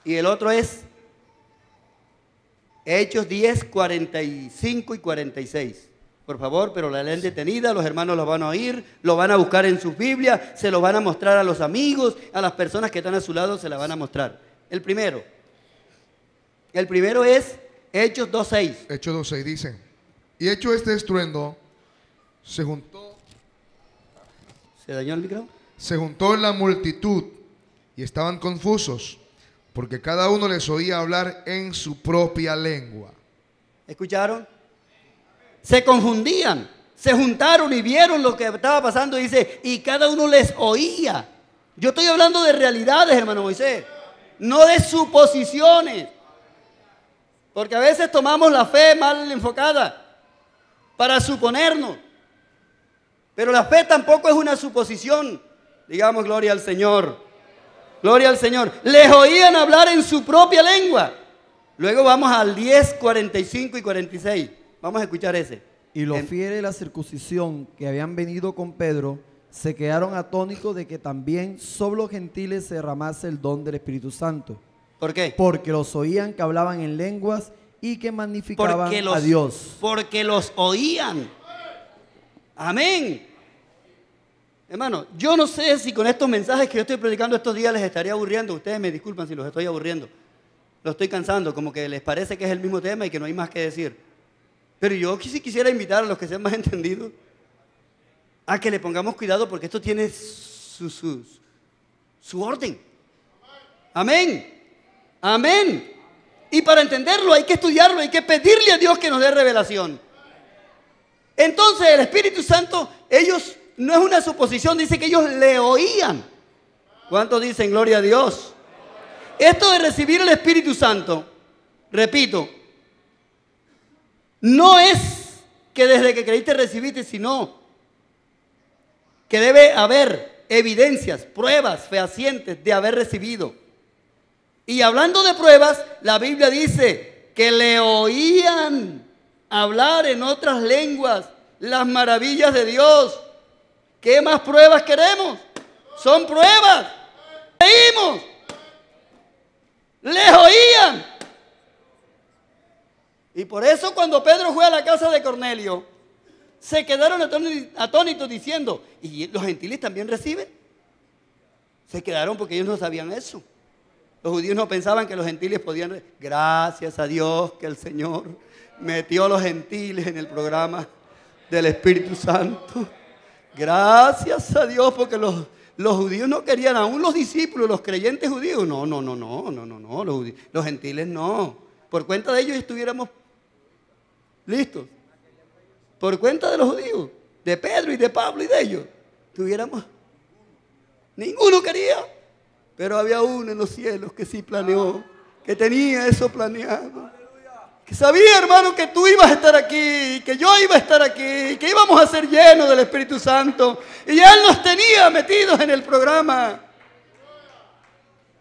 Y el otro es Hechos 10, 45 y 46. Por favor, pero la leen detenida, los hermanos lo van a oír, lo van a buscar en sus Biblias, se lo van a mostrar a los amigos, a las personas que están a su lado se la van a mostrar. El primero es Hechos 2:6. Hechos 2:6 dice, y hecho este estruendo, se juntó. ¿Se dañó el micrófono? Se juntó la multitud y estaban confusos, porque cada uno les oía hablar en su propia lengua. ¿Escucharon? Se confundían, se juntaron y vieron lo que estaba pasando. Dice, y cada uno les oía. Yo estoy hablando de realidades, hermano Moisés, no de suposiciones. Porque a veces tomamos la fe mal enfocada para suponernos. Pero la fe tampoco es una suposición. Digamos, gloria al Señor. Gloria al Señor. Les oían hablar en su propia lengua. Luego vamos al 10, 45 y 46. Vamos a escuchar ese. Y los fieles de la circuncisión que habían venido con Pedro se quedaron atónitos de que también sobre los gentiles se derramase el don del Espíritu Santo. ¿Por qué? Porque los oían que hablaban en lenguas y que magnificaban a Dios. Porque los oían. Amén. Hermano, yo no sé si con estos mensajes que yo estoy predicando estos días les estaría aburriendo. Ustedes me disculpan si los estoy aburriendo. Los estoy cansando, como que les parece que es el mismo tema y que no hay más que decir. Pero yo sí quisiera invitar a los que sean más entendidos a que le pongamos cuidado porque esto tiene su orden. Amén. Amén. Y para entenderlo hay que estudiarlo, hay que pedirle a Dios que nos dé revelación. Entonces el Espíritu Santo, ellos, no es una suposición, dice que ellos le oían. ¿Cuántos dicen gloria a Dios? Esto de recibir el Espíritu Santo, repito, no es que desde que creíste recibiste, sino que debe haber evidencias, pruebas fehacientes de haber recibido. Y hablando de pruebas, la Biblia dice que le oían hablar en otras lenguas las maravillas de Dios. ¿Qué más pruebas queremos? Son pruebas. Leímos. Les oían. Y por eso cuando Pedro fue a la casa de Cornelio, se quedaron atónitos diciendo, ¿y los gentiles también reciben? Se quedaron porque ellos no sabían eso. Los judíos no pensaban que los gentiles podían recibir. Gracias a Dios que el Señor metió a los gentiles en el programa del Espíritu Santo. Gracias a Dios porque los judíos no querían, aún los discípulos, los creyentes judíos. No, los gentiles no. Por cuenta de ellos estuviéramos listos. Por cuenta de los judíos, de Pedro y de Pablo y de ellos, tuviéramos. Ninguno quería, pero había uno en los cielos que sí planeó, que tenía eso planeado. Que sabía, hermano, que tú ibas a estar aquí, que yo iba a estar aquí, que íbamos a ser llenos del Espíritu Santo. Y Él nos tenía metidos en el programa.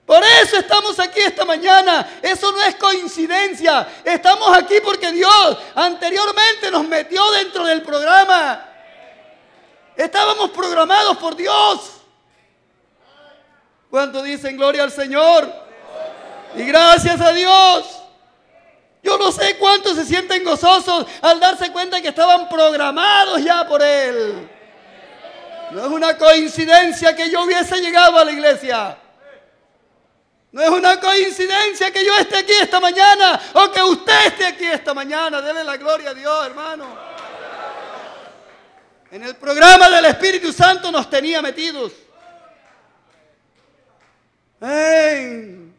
Por eso estamos aquí esta mañana. Eso no es coincidencia. Estamos aquí porque Dios anteriormente nos metió dentro del programa. Estábamos programados por Dios. ¿Cuánto dicen gloria al Señor? Y gracias a Dios. Yo no sé cuántos se sienten gozosos al darse cuenta que estaban programados ya por Él. No es una coincidencia que yo hubiese llegado a la iglesia. No es una coincidencia que yo esté aquí esta mañana o que usted esté aquí esta mañana. Dele la gloria a Dios, hermano. En el programa del Espíritu Santo nos tenía metidos. Amén.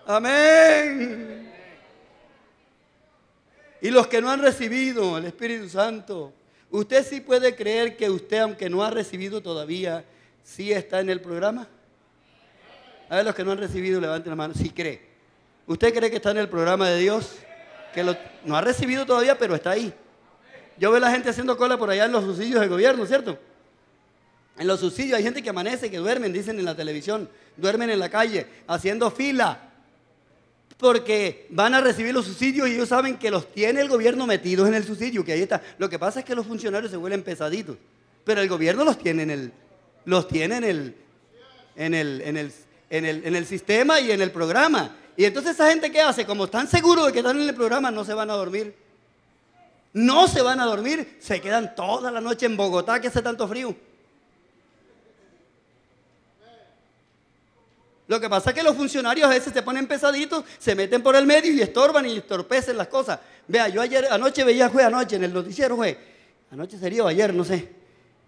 Amén. Y los que no han recibido el Espíritu Santo, usted sí puede creer que usted, aunque no ha recibido todavía, sí está en el programa. A ver, los que no han recibido, levanten la mano. Sí cree. ¿Usted cree que está en el programa de Dios? Que no ha recibido todavía, pero está ahí. Yo veo a la gente haciendo cola por allá en los subsidios del gobierno, ¿cierto? En los subsidios hay gente que amanece, que duermen, dicen en la televisión, duermen en la calle, haciendo fila. Porque van a recibir los subsidios y ellos saben que los tiene el gobierno metidos en el subsidio, que ahí está. Lo que pasa es que los funcionarios se vuelven pesaditos, pero el gobierno los tiene en el sistema y en el programa. Y entonces esa gente, ¿qué hace? Como están seguros de que están en el programa, no se van a dormir. No se van a dormir, se quedan toda la noche en Bogotá, que hace tanto frío. Lo que pasa es que los funcionarios a veces se ponen pesaditos, se meten por el medio y estorban y entorpecen las cosas. Vea, yo anoche veía, en el noticiero, anoche sería o ayer, no sé,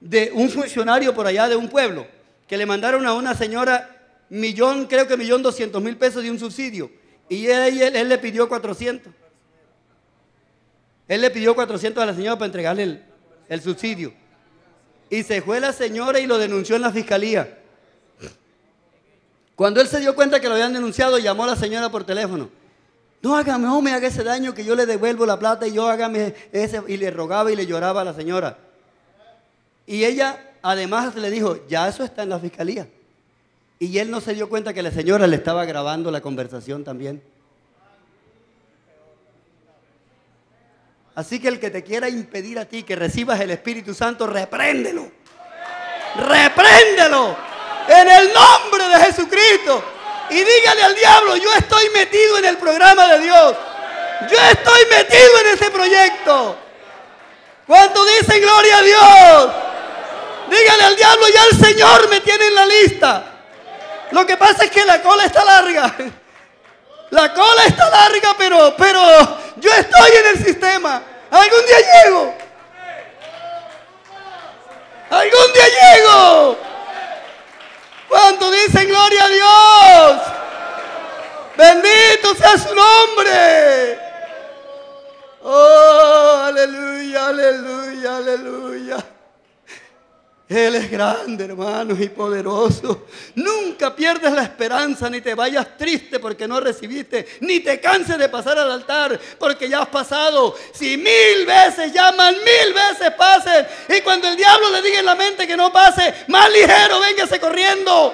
de un funcionario por allá de un pueblo que le mandaron a una señora creo que 1.200.000 pesos de un subsidio. Y él le pidió 400. Él le pidió 400 a la señora para entregarle el subsidio. Y se fue la señora y lo denunció en la fiscalía. Cuando él se dio cuenta que lo habían denunciado, llamó a la señora por teléfono. No me haga ese daño, que yo le devuelvo la plata y yo hágame ese. Y le rogaba y le lloraba a la señora. Y ella además le dijo, ya eso está en la fiscalía. Y él no se dio cuenta que la señora le estaba grabando la conversación también. Así que el que te quiera impedir a ti que recibas el Espíritu Santo, repréndelo. Repréndelo en el nombre de Jesucristo. Y dígale al diablo, yo estoy metido en el programa de Dios. Yo estoy metido en ese proyecto. ¿Cuánto dicen gloria a Dios? Dígale al diablo, ya el Señor me tiene en la lista. Lo que pasa es que la cola está larga. La cola está larga, pero yo estoy en el sistema. Algún día llego. Algún día llego. ¿Cuánto dicen gloria a Dios? Bendito sea su nombre. Oh, aleluya, aleluya, aleluya. Él es grande, hermanos, y poderoso. Nunca pierdes la esperanza, ni te vayas triste porque no recibiste, ni te canses de pasar al altar porque ya has pasado. Si 1000 veces llaman, 1000 veces pasen. Y cuando el diablo le diga en la mente que no pase, más ligero, véngase corriendo.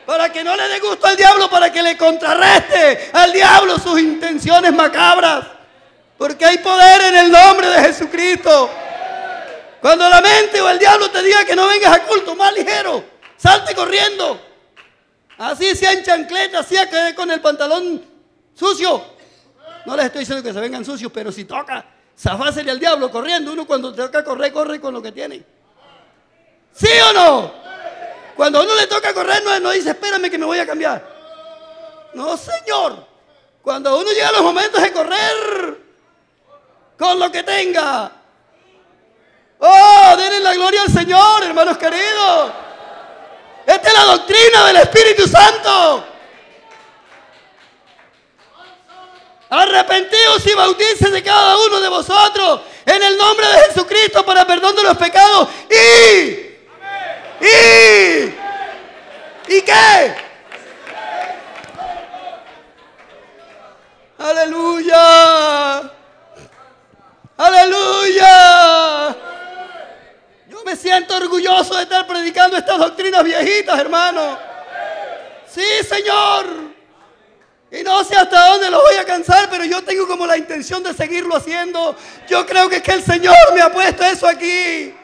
Para que no le dé gusto al diablo, para que le contrarreste al diablo sus intenciones macabras. Porque hay poder en el nombre de Jesucristo. Cuando la mente o el diablo te diga que no vengas a culto, más ligero, salte corriendo. Así sea en chancleta, así que con el pantalón sucio. No les estoy diciendo que se vengan sucios, pero si toca, zafásele al diablo corriendo. Uno cuando te toca correr, corre con lo que tiene. ¿Sí o no? Cuando a uno le toca correr, no dice, espérame que me voy a cambiar. No, señor. Cuando a uno llega a los momentos de correr, con lo que tenga. Oh, denle la gloria al Señor, hermanos queridos. Esta es la doctrina del Espíritu Santo. Arrepentidos y bautícese cada uno de vosotros en el nombre de Jesucristo para perdón de los pecados. ¿Y qué? Aleluya. Aleluya. Yo me siento orgulloso de estar predicando estas doctrinas viejitas, hermano. Sí, Señor. Y no sé hasta dónde lo voy a cansar, pero yo tengo como la intención de seguirlo haciendo. Yo creo que es que el Señor me ha puesto eso aquí.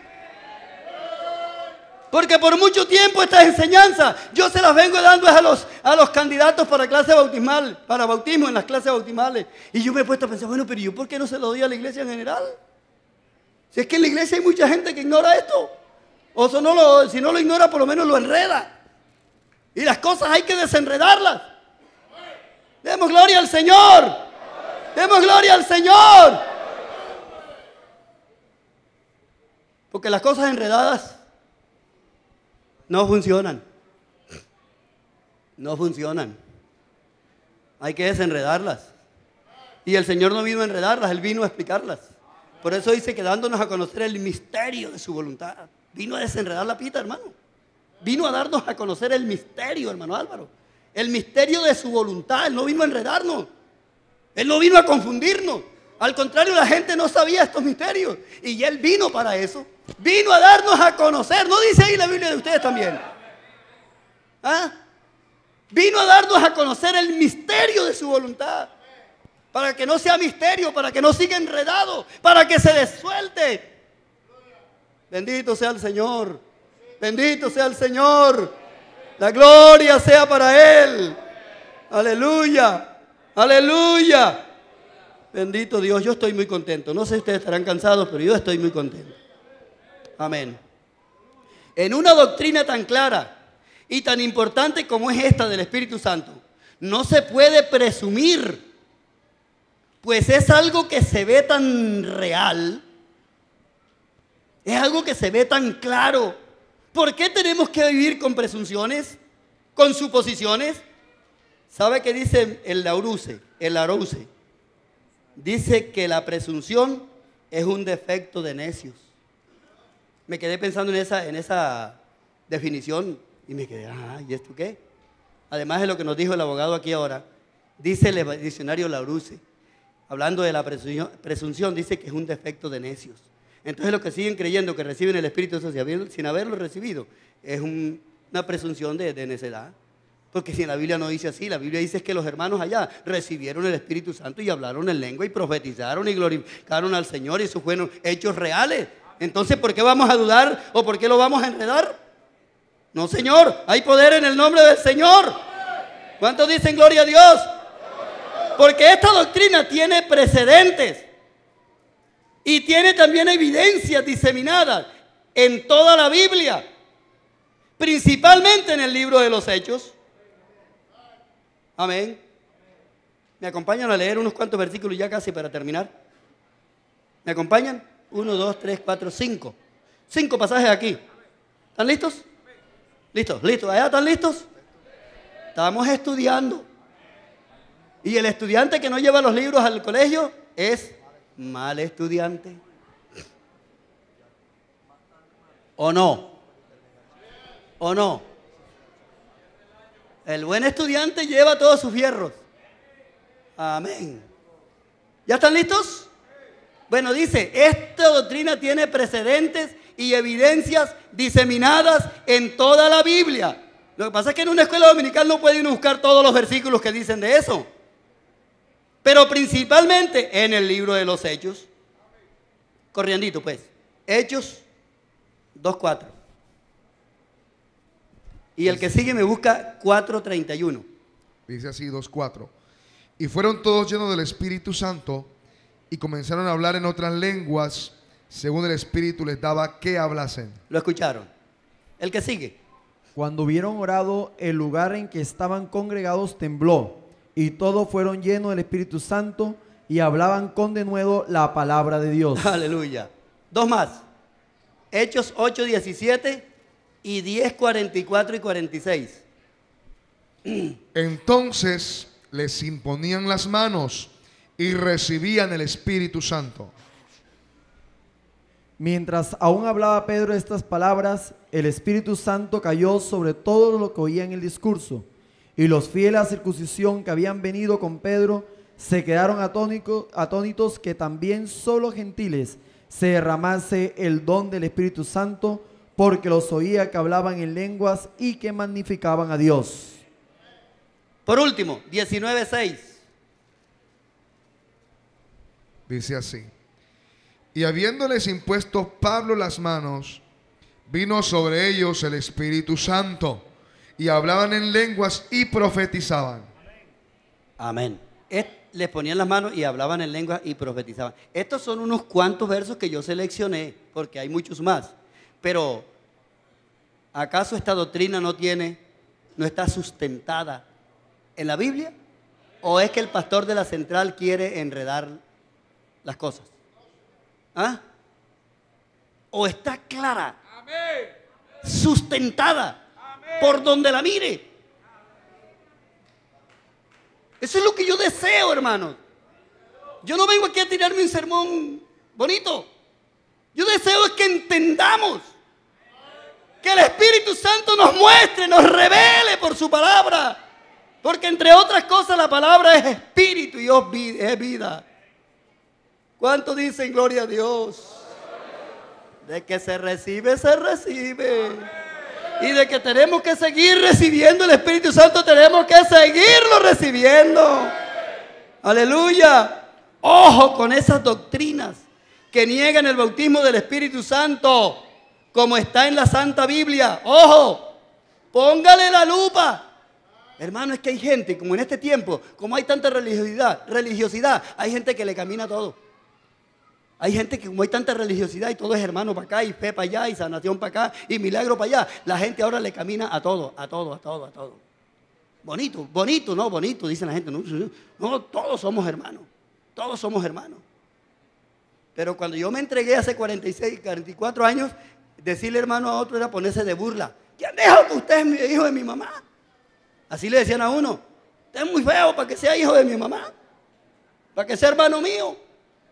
Porque por mucho tiempo estas enseñanzas yo se las vengo dando a los candidatos para clase bautismal, para bautismo en las clases bautismales. Y yo me he puesto a pensar, bueno, pero ¿yo por qué no se lo doy a la iglesia en general? Si es que en la iglesia hay mucha gente que ignora esto. O si no lo ignora, por lo menos lo enreda. Y las cosas hay que desenredarlas. Demos gloria al Señor. Demos gloria al Señor. Porque las cosas enredadas no funcionan. No funcionan. Hay que desenredarlas. Y el Señor no vino a enredarlas, Él vino a explicarlas. Por eso dice que dándonos a conocer el misterio de su voluntad. Vino a desenredar la pita, hermano. Vino a darnos a conocer el misterio, hermano Álvaro. El misterio de su voluntad. Él no vino a enredarnos. Él no vino a confundirnos. Al contrario, la gente no sabía estos misterios. Y Él vino para eso. Vino a darnos a conocer. ¿No dice ahí la Biblia de ustedes también? ¿Ah? Vino a darnos a conocer el misterio de su voluntad. Para que no sea misterio, para que no siga enredado, para que se desuelte. Bendito sea el Señor. Bendito sea el Señor. La gloria sea para Él. Aleluya. Aleluya. Bendito Dios, yo estoy muy contento. No sé si ustedes estarán cansados, pero yo estoy muy contento. Amén. En una doctrina tan clara y tan importante como es esta del Espíritu Santo, no se puede presumir, pues es algo que se ve tan real, es algo que se ve tan claro, ¿Por qué tenemos que vivir con presunciones? ¿Con suposiciones? ¿Sabe qué dice el Larousse? Dice que la presunción es un defecto de necios. Me quedé pensando en esa definición y me quedé, ¿y esto qué? Además de lo que nos dijo el abogado aquí ahora, dice el diccionario Larousse, hablando de la presunción, dice que es un defecto de necios. Entonces los que siguen creyendo que reciben el Espíritu Santo sin haberlo recibido es una presunción de necedad. Porque si en la Biblia no dice así, la Biblia dice que los hermanos allá recibieron el Espíritu Santo y hablaron en lengua y profetizaron y glorificaron al Señor, y esos fueron hechos reales. Entonces, ¿por qué vamos a dudar o por qué lo vamos a enredar? No, Señor, hay poder en el nombre del Señor. ¿Cuántos dicen gloria a Dios? Porque esta doctrina tiene precedentes y tiene también evidencias diseminadas en toda la Biblia, principalmente en el libro de los Hechos. Amén. ¿Me acompañan a leer unos cuantos versículos ya casi para terminar? ¿Me acompañan? 1, 2, 3, 4, 5. 5 pasajes aquí. ¿Están listos? ¿Listos? ¿Listos? ¿Allá están listos? Estamos estudiando. Y el estudiante que no lleva los libros al colegio es mal estudiante. ¿O no? ¿O no? El buen estudiante lleva todos sus fierros. Amén. ¿Ya están listos? Bueno, dice, esta doctrina tiene precedentes y evidencias diseminadas en toda la Biblia. Lo que pasa es que en una escuela dominical no puede uno buscar todos los versículos que dicen de eso. Pero principalmente en el libro de los Hechos. Corriendito, pues. Hechos 2:4. Y el que sigue me busca 4:31. Dice así, 2:4. Y fueron todos llenos del Espíritu Santo y comenzaron a hablar en otras lenguas, según el Espíritu les daba que hablasen. ¿Lo escucharon? El que sigue. Cuando hubieron orado, el lugar en que estaban congregados tembló, y todos fueron llenos del Espíritu Santo y hablaban con denuedo la palabra de Dios. Aleluya. Dos más. Hechos 8:17 y 10:44 y 46. Entonces les imponían las manos y recibían el Espíritu Santo. Mientras aún hablaba Pedro estas palabras, el Espíritu Santo cayó sobre todos los que oían el discurso, y los fieles a circuncisión que habían venido con Pedro se quedaron atónitos que también solo gentiles se derramase el don del Espíritu Santo, porque los oía que hablaban en lenguas y que magnificaban a Dios. Por último, 19:6. Dice así. Y habiéndoles impuesto Pablo las manos, vino sobre ellos el Espíritu Santo, y hablaban en lenguas y profetizaban. Amén. Les ponían las manos y hablaban en lenguas y profetizaban. Estos son unos cuantos versos que yo seleccioné, porque hay muchos más. Pero, ¿acaso esta doctrina no está sustentada en la Biblia? ¿O es que el pastor de la central quiere enredar las cosas? ¿Ah? ¿O está clara? Sustentada por donde la mire. Eso es lo que yo deseo, hermanos. Yo no vengo aquí a tirarme un sermón bonito. Yo deseo es que entendamos, que el Espíritu Santo nos muestre, nos revele por su palabra. Porque entre otras cosas la palabra es espíritu y es vida. ¿Cuántos dicen gloria a Dios? De que se recibe, se recibe. Y de que tenemos que seguir recibiendo el Espíritu Santo, tenemos que seguirlo recibiendo. Aleluya. Ojo con esas doctrinas que niegan el bautismo del Espíritu Santo, como está en la Santa Biblia. Ojo, póngale la lupa. Hermano, es que hay gente, como en este tiempo, como hay tanta religiosidad, hay gente que le camina todo. Hay gente que como hay tanta religiosidad y todo es hermano para acá y fe para allá y sanación para acá y milagro para allá, la gente ahora le camina a todo, a todo, a todo, a todo. Bonito, bonito, no, bonito, dice la gente. No, todos somos hermanos, todos somos hermanos. Pero cuando yo me entregué hace 46, 44 años, decirle hermano a otro era ponerse de burla. ¿Quién dijo que usted es mi hijo de mi mamá? Así le decían a uno. Usted es muy feo para que sea hijo de mi mamá, para que sea hermano mío.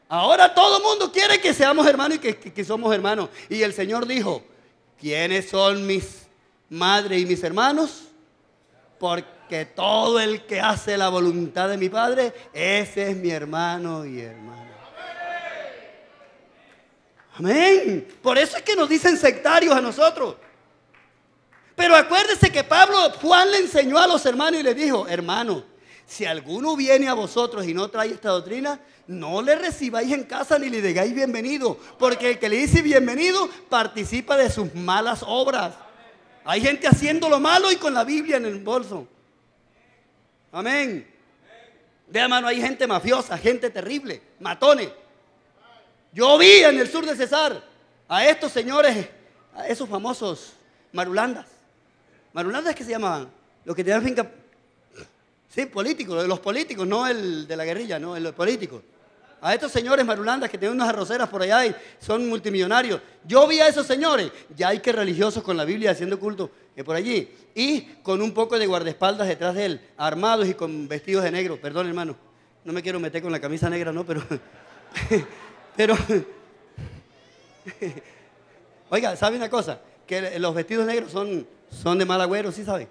Ahora todo el mundo quiere que seamos hermanos y que somos hermanos. Y el Señor dijo, ¿quiénes son mis madres y mis hermanos? Porque todo el que hace la voluntad de mi Padre, ese es mi hermano y hermana. Amén. Por eso es que nos dicen sectarios a nosotros. Pero acuérdese que Juan le enseñó a los hermanos y les dijo, hermanos, si alguno viene a vosotros y no trae esta doctrina, no le recibáis en casa ni le digáis bienvenido, porque el que le dice bienvenido participa de sus malas obras. Hay gente haciendo lo malo y con la Biblia en el bolso. Amén. Vea, hermano, hay gente mafiosa, gente terrible, matones. Yo vi en el sur de Cesar a estos señores, a esos famosos marulandas. ¿Marulandas que se llamaban? Los que tenían finca. Sí, políticos, los políticos, no el de la guerrilla, no, los políticos. A estos señores marulandas que tienen unas arroceras por allá y son multimillonarios. Yo vi a esos señores, ya hay que religiosos con la Biblia haciendo culto por allí. Y con un poco de guardaespaldas detrás de él, armados y con vestidos de negro. Perdón, hermano, no me quiero meter con la camisa negra, no, pero... Oiga, ¿sabe una cosa? Que los vestidos negros son de mal agüero, ¿sí saben?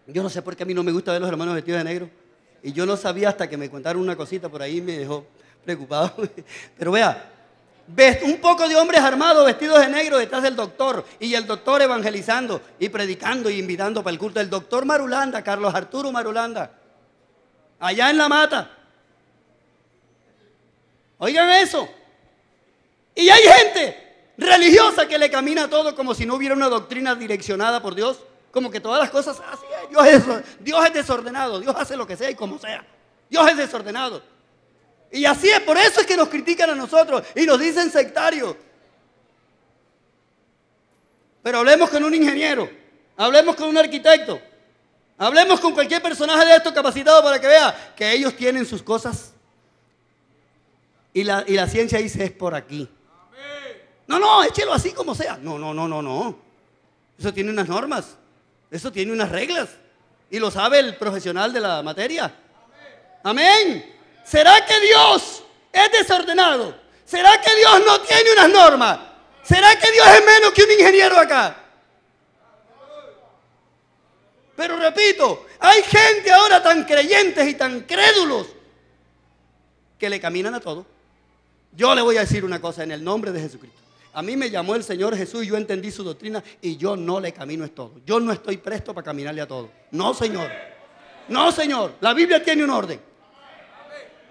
Yo no sé por qué a mí no me gusta ver a los hermanos vestidos de negro. Y yo no sabía hasta que me contaron una cosita por ahí y me dejó preocupado. Pero vea, un poco de hombres armados vestidos de negro detrás del doctor. Y el doctor evangelizando y predicando y invitando para el culto. El doctor Marulanda, Carlos Arturo Marulanda. Allá en La Mata. Oigan eso. Y hay gente religiosa que le camina a todo como si no hubiera una doctrina direccionada por Dios. Como que todas las cosas, así es, Dios es desordenado, Dios hace lo que sea y como sea. Dios es desordenado. Y así es, por eso es que nos critican a nosotros y nos dicen sectarios. Pero hablemos con un ingeniero, hablemos con un arquitecto, hablemos con cualquier personaje de estos capacitado para que vea que ellos tienen sus cosas. Y la ciencia dice es por aquí. No, échelo así como sea. No. Eso tiene unas normas. Eso tiene unas reglas. Y lo sabe el profesional de la materia. Amén. ¿Será que Dios es desordenado? ¿Será que Dios no tiene unas normas? ¿Será que Dios es menos que un ingeniero acá? Pero repito, hay gente ahora tan creyentes y tan crédulos que le caminan a todo. Yo le voy a decir una cosa en el nombre de Jesucristo. A mí me llamó el Señor Jesús y yo entendí su doctrina y yo no le camino es todo. Yo no estoy presto para caminarle a todo. No, Señor. No, Señor. La Biblia tiene un orden.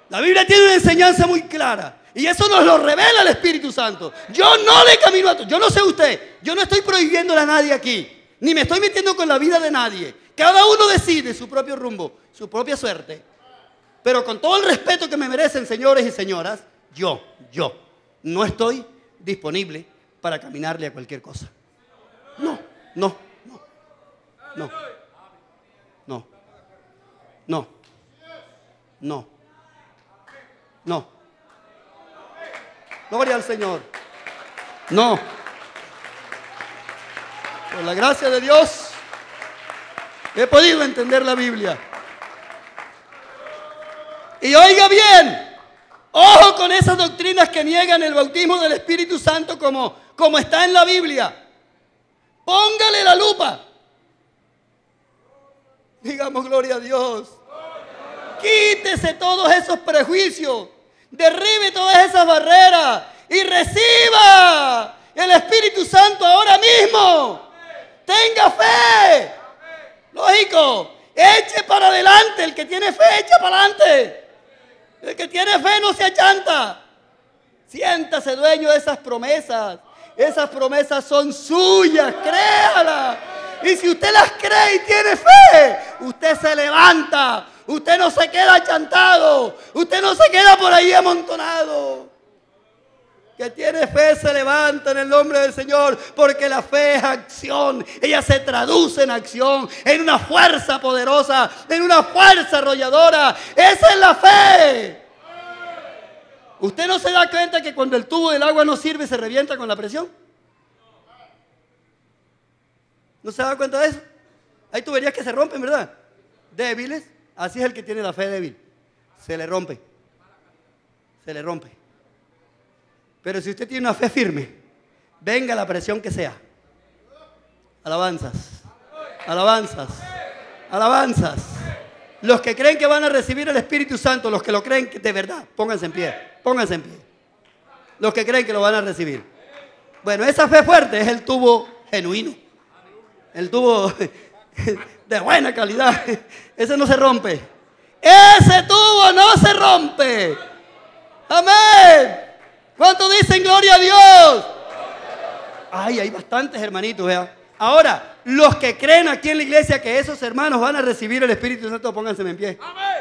La Biblia tiene una enseñanza muy clara. Y eso nos lo revela el Espíritu Santo. Yo no le camino a todo. Yo no sé usted. Yo no estoy prohibiéndole a nadie aquí. Ni me estoy metiendo con la vida de nadie. Cada uno decide su propio rumbo, su propia suerte. Pero con todo el respeto que me merecen, señores y señoras, yo no estoy disponible para caminarle a cualquier cosa. No. Gloria al Señor. No. Por la gracia de Dios he podido entender la Biblia. Y oiga bien, ojo con esas doctrinas que niegan el bautismo del Espíritu Santo como está en la Biblia. Póngale la lupa. Digamos gloria a Dios. Quítese todos esos prejuicios. Derribe todas esas barreras. Y reciba el Espíritu Santo ahora mismo. Tenga fe. Lógico. Eche para adelante. El que tiene fe, echa para adelante. El que tiene fe no se achanta. Siéntase dueño de esas promesas. Esas promesas son suyas, créalas. Y si usted las cree y tiene fe, usted se levanta. Usted no se queda achantado. Usted no se queda por ahí amontonado. Que tiene fe se levanta en el nombre del Señor, porque la fe es acción. Ella se traduce en acción, en una fuerza poderosa, en una fuerza arrolladora. Esa es la fe. ¿Usted no se da cuenta que cuando el tubo del agua no sirve se revienta con la presión? ¿No se da cuenta de eso? Hay tuberías que se rompen, ¿verdad? Débiles, así es el que tiene la fe débil. Se le rompe. Se le rompe. Pero si usted tiene una fe firme, venga la presión que sea. Alabanzas. Alabanzas. Alabanzas. Los que creen que van a recibir el Espíritu Santo, los que lo creen de verdad, pónganse en pie. Pónganse en pie. Los que creen que lo van a recibir. Bueno, esa fe fuerte es el tubo genuino. El tubo de buena calidad. Ese no se rompe. Ese tubo no se rompe. Amén. ¿Cuántos dicen gloria a Dios? Ay, hay bastantes hermanitos, vea. Ahora, los que creen aquí en la iglesia que esos hermanos van a recibir el Espíritu Santo, pónganse en pie. Amén.